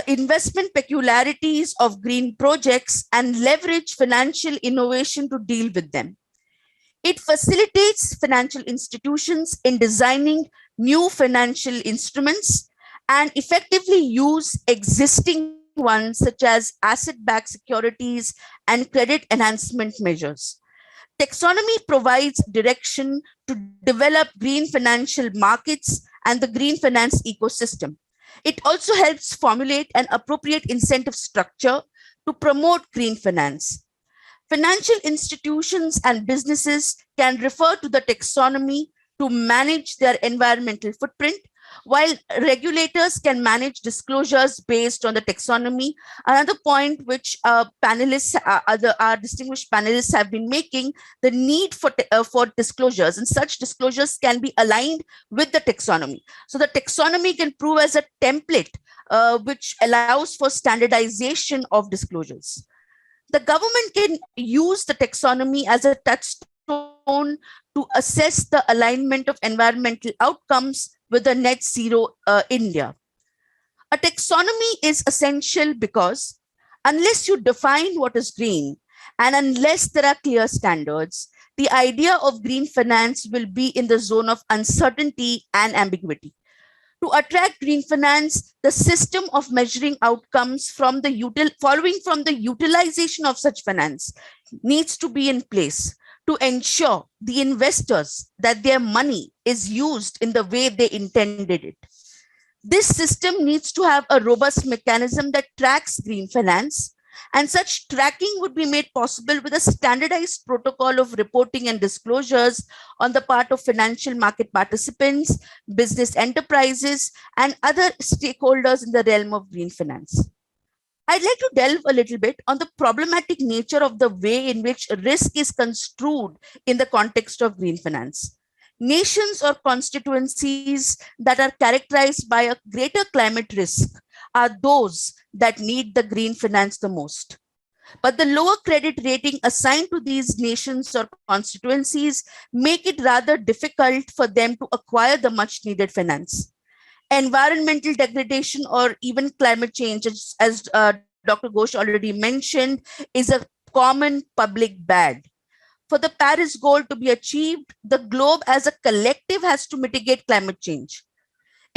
investment peculiarities of green projects and leverage financial innovation to deal with them. It facilitates financial institutions in designing new financial instruments and effectively use existing ones such as asset-backed securities and credit enhancement measures. Taxonomy provides direction to develop green financial markets and the green finance ecosystem. It also helps formulate an appropriate incentive structure to promote green finance. Financial institutions and businesses can refer to the taxonomy to manage their environmental footprint, while regulators can manage disclosures based on the taxonomy. Another point which our distinguished panelists have been making, the need for disclosures, and such disclosures can be aligned with the taxonomy. So the taxonomy can prove as a template which allows for standardization of disclosures. The government can use the taxonomy as a touchstone to assess the alignment of environmental outcomes with the net zero India. A taxonomy is essential because unless you define what is green and unless there are clear standards, the idea of green finance will be in the zone of uncertainty and ambiguity. To attract green finance, the system of measuring outcomes following from the utilization of such finance needs to be in place to ensure the investors that their money is used in the way they intended it. This system needs to have a robust mechanism that tracks green finance, and such tracking would be made possible with a standardized protocol of reporting and disclosures on the part of financial market participants, business enterprises, and other stakeholders in the realm of green finance. I'd like to delve a little bit on the problematic nature of the way in which risk is construed in the context of green finance. Nations or constituencies that are characterized by a greater climate risk are those that need the green finance the most. But the lower credit rating assigned to these nations or constituencies make it rather difficult for them to acquire the much needed finance. Environmental degradation or even climate change, as Dr. Ghosh already mentioned, is a common public bad. For the Paris goal to be achieved, the globe as a collective has to mitigate climate change.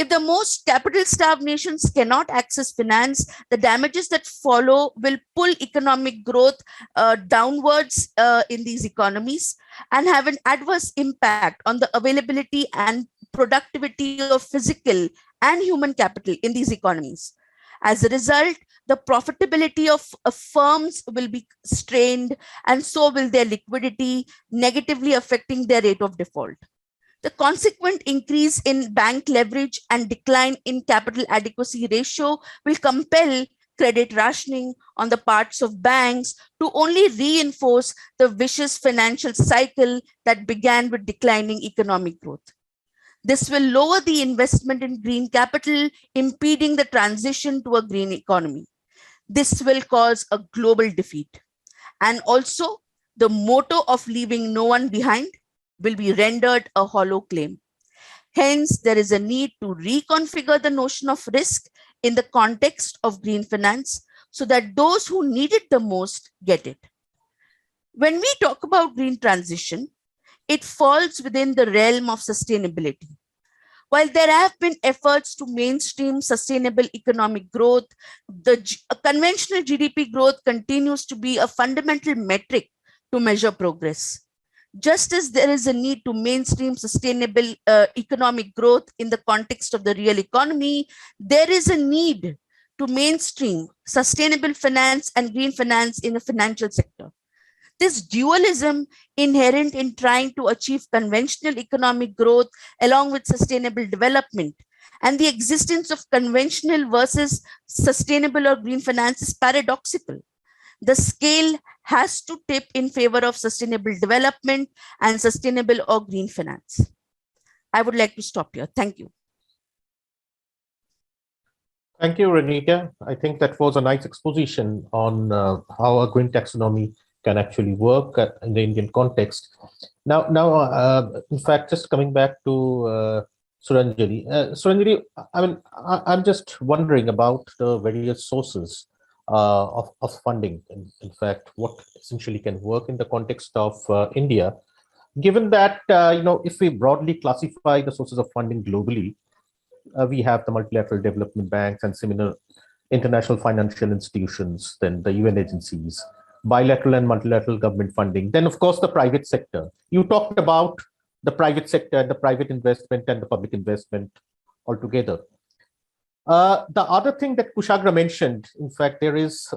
If the most capital-starved nations cannot access finance, the damages that follow will pull economic growth downwards in these economies and have an adverse impact on the availability and productivity of physical and human capital in these economies. As a result, the profitability of firms will be strained, and so will their liquidity, negatively affecting their rate of default. The consequent increase in bank leverage and decline in capital adequacy ratio will compel credit rationing on the parts of banks to only reinforce the vicious financial cycle that began with declining economic growth. This will lower the investment in green capital, impeding the transition to a green economy. This will cause a global defeat. And also, the motto of leaving no one behind will be rendered a hollow claim. Hence, there is a need to reconfigure the notion of risk in the context of green finance so that those who need it the most get it. When we talk about green transition, it falls within the realm of sustainability. While there have been efforts to mainstream sustainable economic growth, the conventional GDP growth continues to be a fundamental metric to measure progress. Just as there is a need to mainstream sustainable economic growth in the context of the real economy, there is a need to mainstream sustainable finance and green finance in the financial sector. This dualism inherent in trying to achieve conventional economic growth along with sustainable development and the existence of conventional versus sustainable or green finance is paradoxical. The scale has to tip in favor of sustainable development and sustainable or green finance. I would like to stop here. Thank you. Thank you, Renita. I think that was a nice exposition on how a green taxonomy can actually work in the Indian context. Now, in fact, just coming back to Suranjali. Suranjali, I mean, I'm just wondering about the various sources of funding. In fact, what essentially can work in the context of India, given that, if we broadly classify the sources of funding globally, we have the multilateral development banks and similar international financial institutions, then the UN agencies, bilateral and multilateral government funding, then of course the private sector. You talked about the private sector, the private investment and the public investment altogether. The other thing that Kushagra mentioned, in fact, there is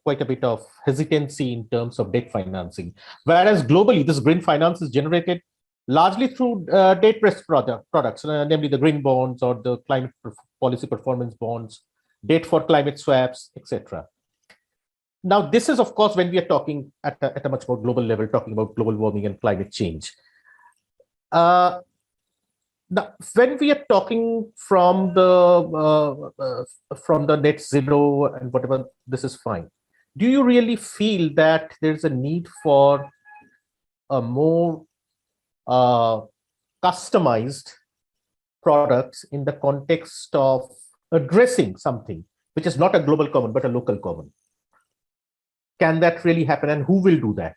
quite a bit of hesitancy in terms of debt financing, whereas globally this green finance is generated largely through debt-based products, namely the green bonds or the climate policy performance bonds, debt for climate swaps, etc. Now, this is, of course, when we are talking at a much more global level, talking about global warming and climate change. Now, when we are talking from the net zero and whatever, this is fine. Do you really feel that there's a need for a more customized products in the context of addressing something which is not a global common but a local common? Can that really happen, and who will do that?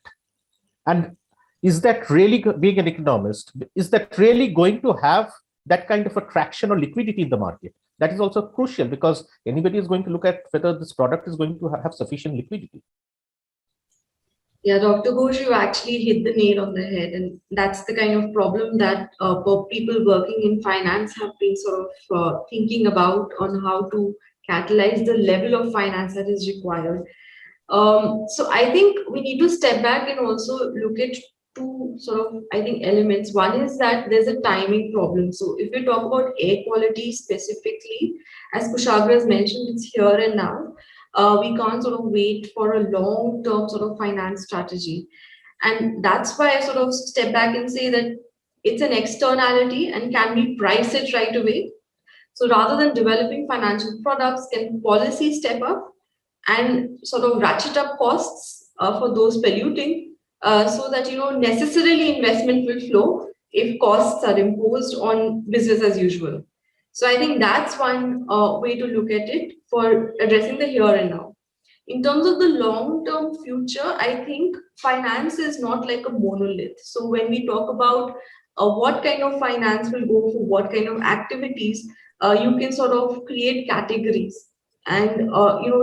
And is that really, being an economist, is that really going to have that kind of attraction or liquidity in the market? That is also crucial, because anybody is going to look at whether this product is going to have sufficient liquidity. Yeah, Dr. Ghosh, you actually hit the nail on the head, and that's the kind of problem that people working in finance have been sort of thinking about, on how to catalyze the level of finance that is required. So I think we need to step back and also look at two sort of, I think, elements. One is that there's a timing problem. So if we talk about air quality specifically, as Kushagra has mentioned, it's here and now. We can't sort of wait for a long-term sort of finance strategy. And that's why I sort of step back and say that it's an externality, and can we price it right away? So rather than developing financial products, can policy step up and sort of ratchet up costs for those polluting, so that necessarily investment will flow if costs are imposed on business as usual. So I think that's one way to look at it for addressing the here and now. In terms of the long-term future, I think finance is not like a monolith. So when we talk about what kind of finance will go for what kind of activities, you can sort of create categories. And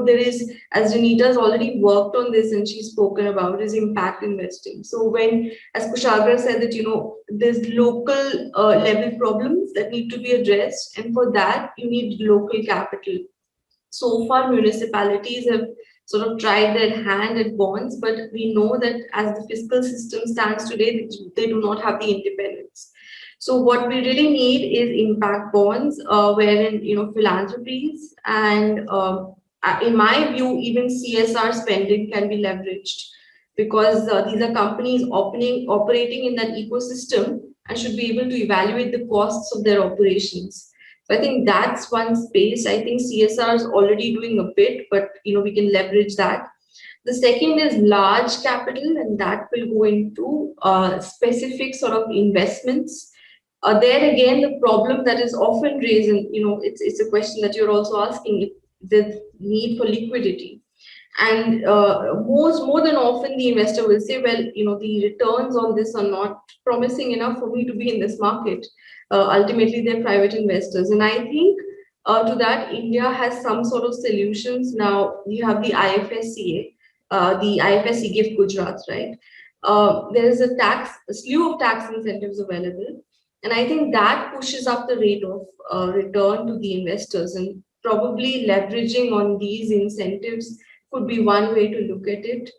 there is, as Janita has already worked on this and she's spoken about, is impact investing. So when, as Kushagra said, that there's local level problems that need to be addressed, and for that you need local capital. So far, municipalities have sort of tried their hand at bonds, but we know that as the fiscal system stands today, they do not have the independence. So what we really need is impact bonds, wherein philanthropies and in my view, even CSR spending can be leveraged, because these are companies operating in that ecosystem and should be able to evaluate the costs of their operations. So I think that's one space. I think CSR is already doing a bit, but we can leverage that. The second is large capital, and that will go into specific sort of investments. There again, the problem that is often raised, and it's a question that you're also asking, the need for liquidity. And more than often, the investor will say, well, the returns on this are not promising enough for me to be in this market. Ultimately, they're private investors. And I think to that, India has some sort of solutions. Now, you have the IFSCA, the IFSC Gift Gujarat, right? There is a slew of tax incentives available. And I think that pushes up the rate of return to the investors, and probably leveraging on these incentives could be one way to look at it.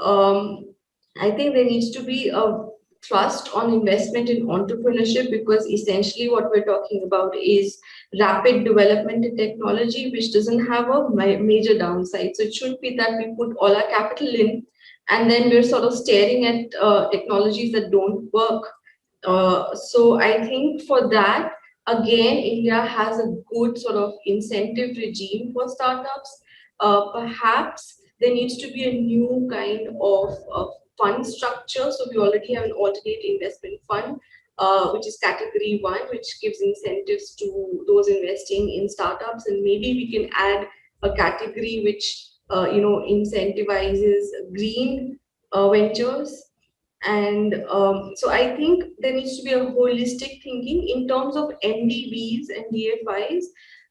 I think there needs to be a thrust on investment in entrepreneurship, because essentially what we're talking about is rapid development in technology, which doesn't have a major downside. So it shouldn't be that we put all our capital in and then we're sort of staring at technologies that don't work. So I think for that, again, India has a good sort of incentive regime for startups. Perhaps there needs to be a new kind of fund structure. So we already have an alternate investment fund, which is category 1, which gives incentives to those investing in startups. And maybe we can add a category which incentivizes green ventures. And so I think there needs to be a holistic thinking in terms of NDBs and DFIs.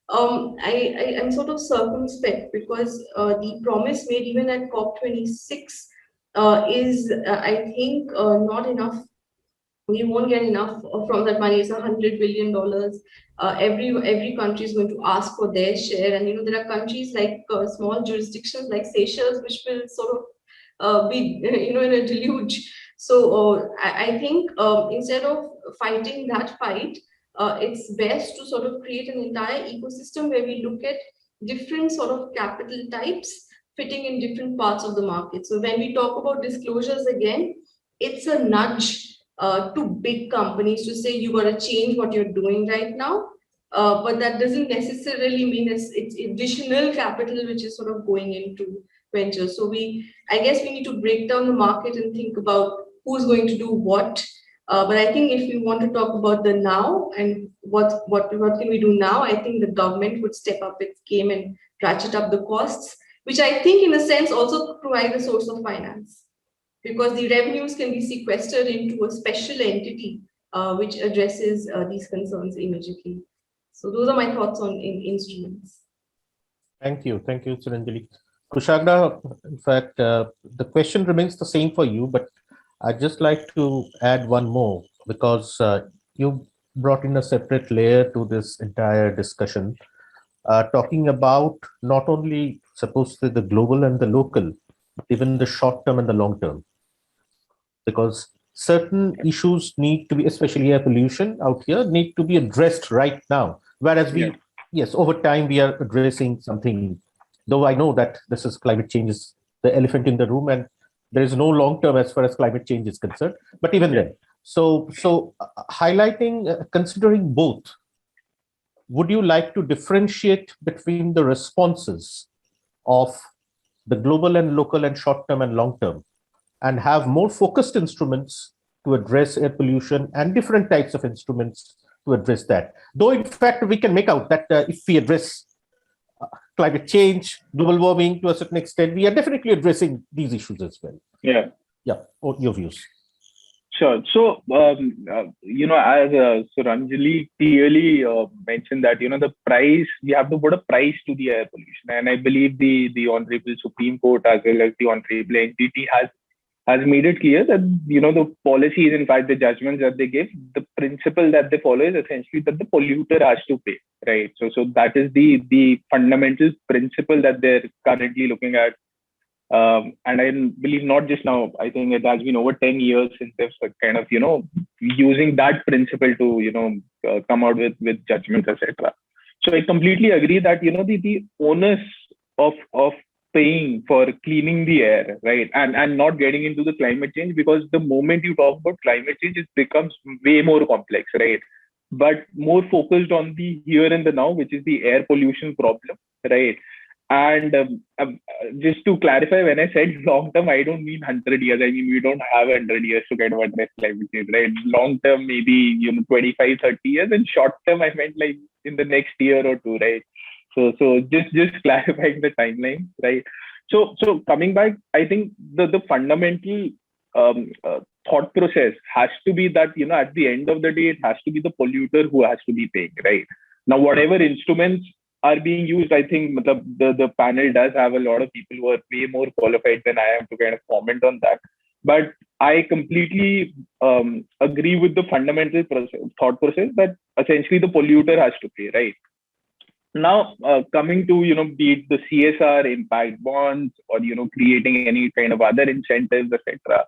I'm sort of circumspect, because the promise made even at COP26 is, I think, not enough. We won't get enough from that money. It's $100 billion. Every country is going to ask for their share, and there are countries like small jurisdictions like Seychelles, which will sort of be in a deluge. So I think instead of fighting that fight, it's best to sort of create an entire ecosystem where we look at different sort of capital types fitting in different parts of the market. So when we talk about disclosures, again, it's a nudge to big companies to say you got to change what you're doing right now. But that doesn't necessarily mean it's additional capital which is sort of going into ventures. So I guess we need to break down the market and think about who's going to do what. But I think if we want to talk about the now and what can we do now, I think the government would step up its game and ratchet up the costs, which I think in a sense also provide a source of finance, because the revenues can be sequestered into a special entity which addresses these concerns immediately. So those are my thoughts on instruments. Thank you, Suranjali. Kushagra, in fact, the question remains the same for you, but I'd just like to add one more, because you brought in a separate layer to this entire discussion, talking about not only supposedly the global and the local, but even the short term and the long term. Because certain issues need to be, especially air pollution out here, need to be addressed right now. Whereas yes, over time we are addressing something, though I know that this is climate change is the elephant in the room, and there is no long term as far as climate change is concerned. But even then, so highlighting, considering both, would you like to differentiate between the responses of the global and local and short term and long term, and have more focused instruments to address air pollution, and different types of instruments to address that. Though, in fact, we can make out that if we address climate change, global warming to a certain extent, we are definitely addressing these issues as well. Yeah. Yeah. Your views. Sure. So, as Suranjali clearly mentioned that, the price, we have to put a price to the air pollution. And I believe the Honorable Supreme Court as well as the Honorable NGT has made it clear that, the policies, in fact, the judgments that they give, the principle that they follow is essentially that the polluter has to pay, right? So that is the fundamental principle that they're currently looking at. And I believe not just now, I think it has been over 10 years since they've kind of, using that principle to, come out with judgments, etc. So I completely agree that, the onus of paying for cleaning the air, right? And not getting into the climate change, because the moment you talk about climate change, it becomes way more complex, right? But more focused on the here and the now, which is the air pollution problem, right? And just to clarify, when I said long term, I don't mean 100 years. I mean, we don't have 100 years to kind of address climate change, right? Long term, maybe, 25, 30 years. And short term, I meant like in the next year or two, right? So just clarifying the timeline, right? So coming back, I think the fundamental thought process has to be that, at the end of the day, it has to be the polluter who has to be paying, right? Now, whatever instruments are being used, I think the panel does have a lot of people who are way more qualified than I am to kind of comment on that. But I completely agree with the fundamental thought process that essentially the polluter has to pay, right? Now, coming to, be it the CSR, impact bonds, or, creating any kind of other incentives, etc.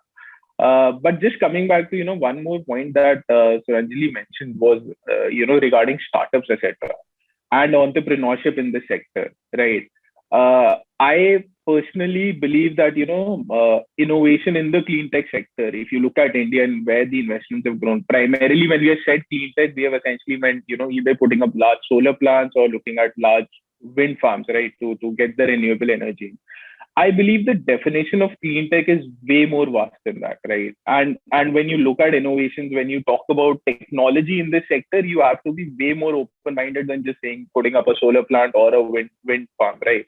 But just coming back to, one more point that Suranjali mentioned was, regarding startups, etc. and entrepreneurship in the sector, right? I personally believe that, innovation in the clean tech sector, if you look at India and where the investments have grown, primarily when we have said clean tech, we have essentially meant, either putting up large solar plants or looking at large wind farms, right, to get the renewable energy. I believe the definition of clean tech is way more vast than that, right? And when you look at innovations, when you talk about technology in this sector, you have to be way more open-minded than just saying putting up a solar plant or a wind farm, right?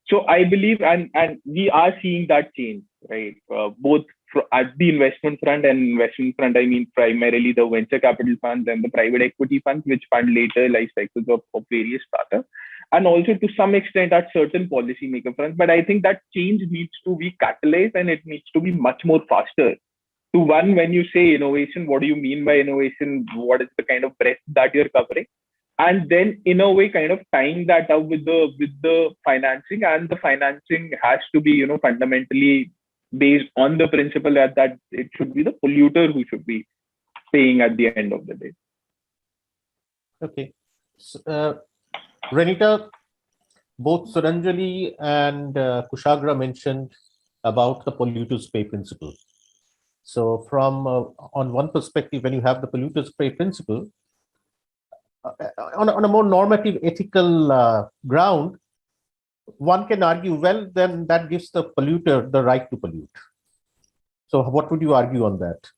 So I believe, and we are seeing that change, right? Both at the investment front, and investment front, I mean primarily the venture capital funds and the private equity funds, which fund later life cycles of various startups, and also to some extent at certain policymaker fronts. But I think that change needs to be catalyzed, and it needs to be much more faster. To one, when you say innovation, what do you mean by innovation? What is the kind of breadth that you're covering? And then, in a way, kind of tying that up with the financing, and the financing has to be, fundamentally based on the principle that it should be the polluter who should be paying at the end of the day. Okay. So, Renita, both Suranjali and Kushagra mentioned about the polluters pay principle. So from on one perspective, when you have the polluters pay principle, on a more normative ethical ground, one can argue, well, then that gives the polluter the right to pollute. So what would you argue on that?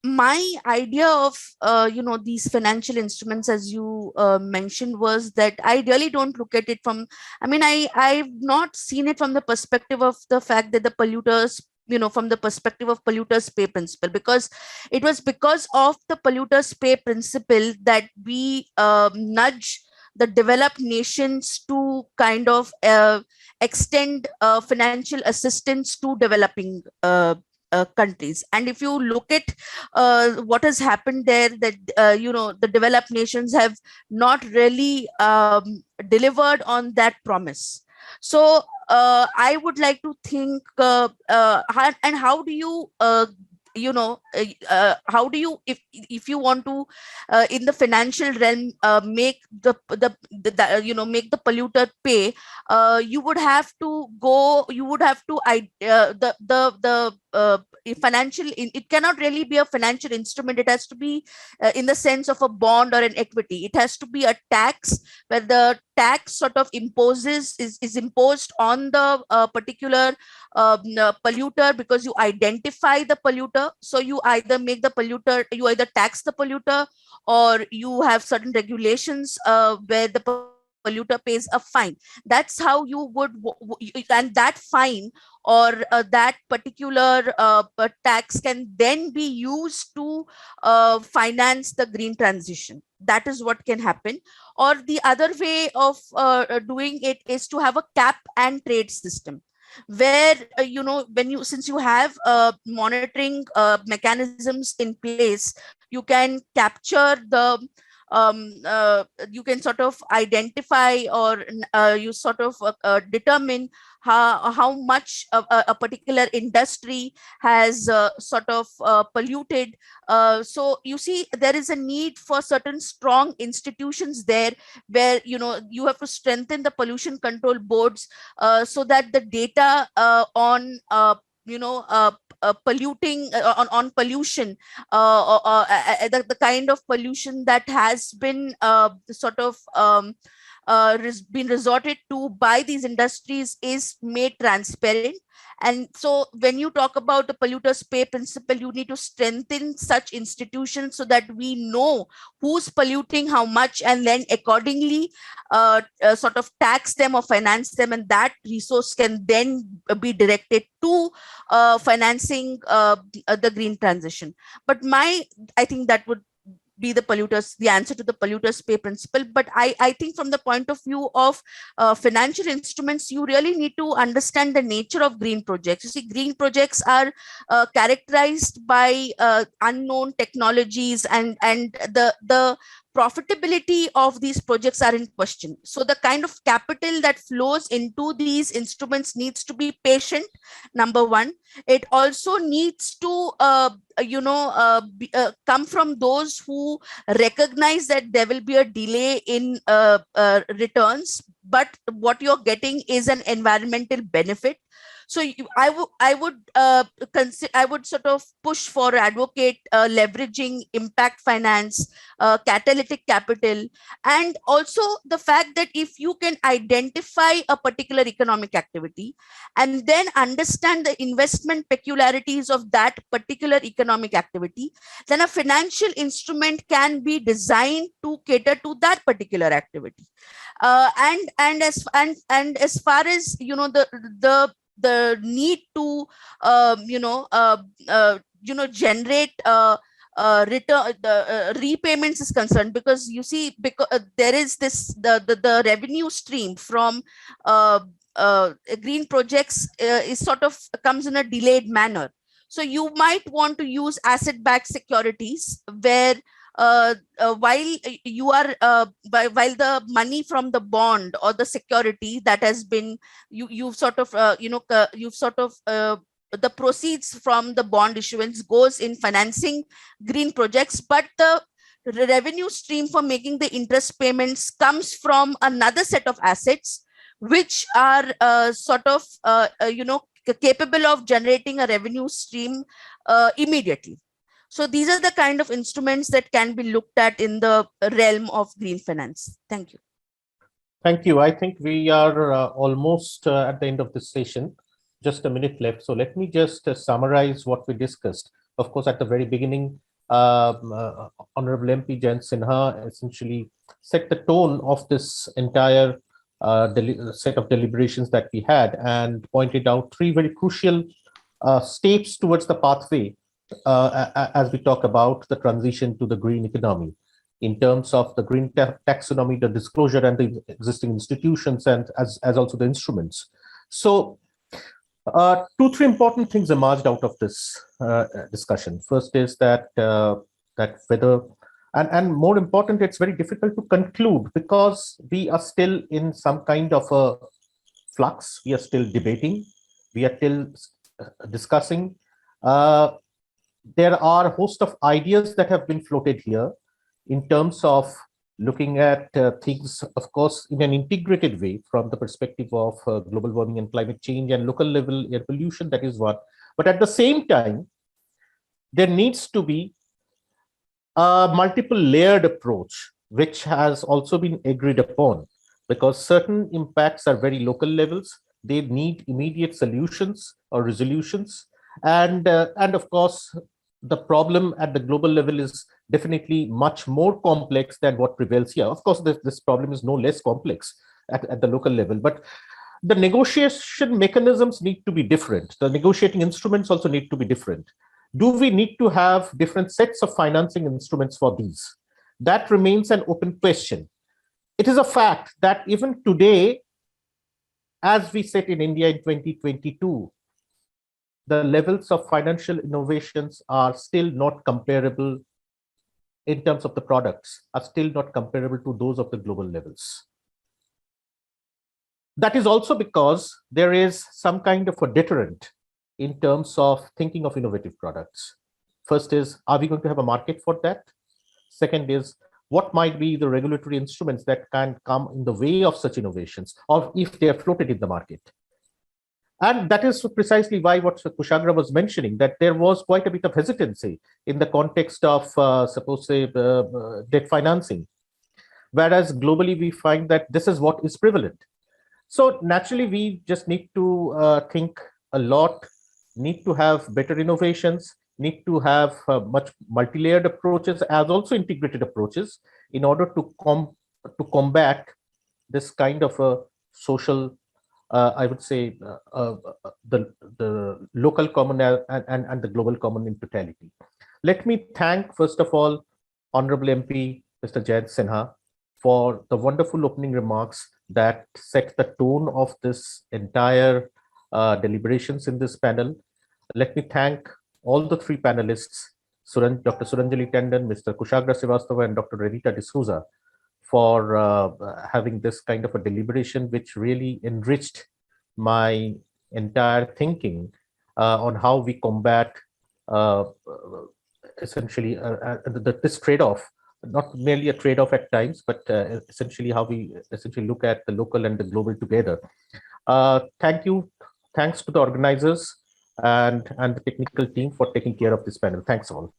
My idea of these financial instruments, as you mentioned, was that I really don't look at it from, I've not seen it from the perspective of the fact that the polluters, from the perspective of polluters pay principle, because it was because of the polluters pay principle that we nudge the developed nations to kind of extend financial assistance to developing countries. And if you look at what has happened there, that the developed nations have not really delivered on that promise. So I would like to think how do you how do you, if you want to in the financial realm make the make the polluter pay, you would have to it cannot really be a financial instrument. It has to be in the sense of a bond or an equity. It has to be a tax, where the tax sort of is imposed on the particular polluter, because you identify the polluter. So you either tax the polluter, or you have certain regulations where the polluter pays a fine. That's how you would, and that fine or that particular tax can then be used to finance the green transition. That is what can happen. Or the other way of doing it is to have a cap and trade system, where since you have monitoring mechanisms in place, you can capture the you can sort of identify, or you sort of determine how much a particular industry has sort of polluted. So you see, there is a need for certain strong institutions there, where you have to strengthen the pollution control boards, so that the data on polluting on pollution, the kind of pollution that has been sort of been resorted to by these industries is made transparent. And so when you talk about the polluters pay principle, you need to strengthen such institutions so that we know who's polluting how much, and then accordingly sort of tax them or finance them, and that resource can then be directed to financing the green transition. But I think that would be the answer to the polluters pay principle. But I think from the point of view of financial instruments, you really need to understand the nature of green projects. You see, green projects are characterized by unknown technologies, and the profitability of these projects are in question. So the kind of capital that flows into these instruments needs to be patient, number one. It also needs to come from those who recognize that there will be a delay in returns, but what you're getting is an environmental benefit. So I would sort of push for, advocate leveraging impact finance, catalytic capital, and also the fact that if you can identify a particular economic activity and then understand the investment peculiarities of that particular economic activity, then a financial instrument can be designed to cater to that particular activity. And as far as the need to generate return repayments is concerned, because you see, because there is this the revenue stream from green projects is sort of comes in a delayed manner. So you might want to use asset-backed securities, where while the money from the bond or the security that has been you've sort of the proceeds from the bond issuance goes in financing green projects, but the revenue stream for making the interest payments comes from another set of assets which are capable of generating a revenue stream immediately. So these are the kind of instruments that can be looked at in the realm of green finance. Thank you. Thank you. I think we are almost at the end of this session. Just a minute left. So let me just summarize what we discussed. Of course, at the very beginning, Honorable MP Jayant Sinha essentially set the tone of this entire set of deliberations that we had, and pointed out three very crucial steps towards the pathway as we talk about the transition to the green economy, in terms of the green taxonomy, the disclosure, and the existing institutions, and as also the instruments. So 2-3 important things emerged out of this discussion. First is that whether, and more important, it's very difficult to conclude because we are still in some kind of a flux. We are still debating. We are still discussing. There are a host of ideas that have been floated here in terms of looking at things, of course, in an integrated way from the perspective of global warming and climate change and local level air pollution. That is one. But at the same time, there needs to be a multiple layered approach, which has also been agreed upon, because certain impacts are very local levels. They need immediate solutions or resolutions. And of course, the problem at the global level is definitely much more complex than what prevails here. Of course, this problem is no less complex at the local level, but the negotiation mechanisms need to be different. The negotiating instruments also need to be different. Do we need to have different sets of financing instruments for these? That remains an open question. It is a fact that even today, as we sit in India in 2022, the levels of financial innovations are still not comparable in terms of the products, are still not comparable to those of the global levels. That is also because there is some kind of a deterrent in terms of thinking of innovative products. First is, are we going to have a market for that? Second is, what might be the regulatory instruments that can come in the way of such innovations, or if they are floated in the market? And that is precisely why what Kushagra was mentioning, that there was quite a bit of hesitancy in the context of, suppose, say, debt financing. Whereas globally, we find that this is what is prevalent. So naturally, we just need to think a lot, need to have better innovations, need to have much multi-layered approaches as also integrated approaches in order to combat this kind of a social, I would say, the local common and the global common in totality. Let me thank, first of all, Honorable MP, Mr. Jayant Sinha, for the wonderful opening remarks that set the tone of this entire deliberations in this panel. Let me thank all the three panelists, Dr. Suranjali Tandon, Mr. Kushagra Srivastava, and Dr. Renita D'Souza, for having this kind of a deliberation, which really enriched my entire thinking on how we combat essentially this trade-off. Not merely a trade-off at times, but essentially how we essentially look at the local and the global together. Thank you. Thanks to the organizers and the technical team for taking care of this panel. Thanks all.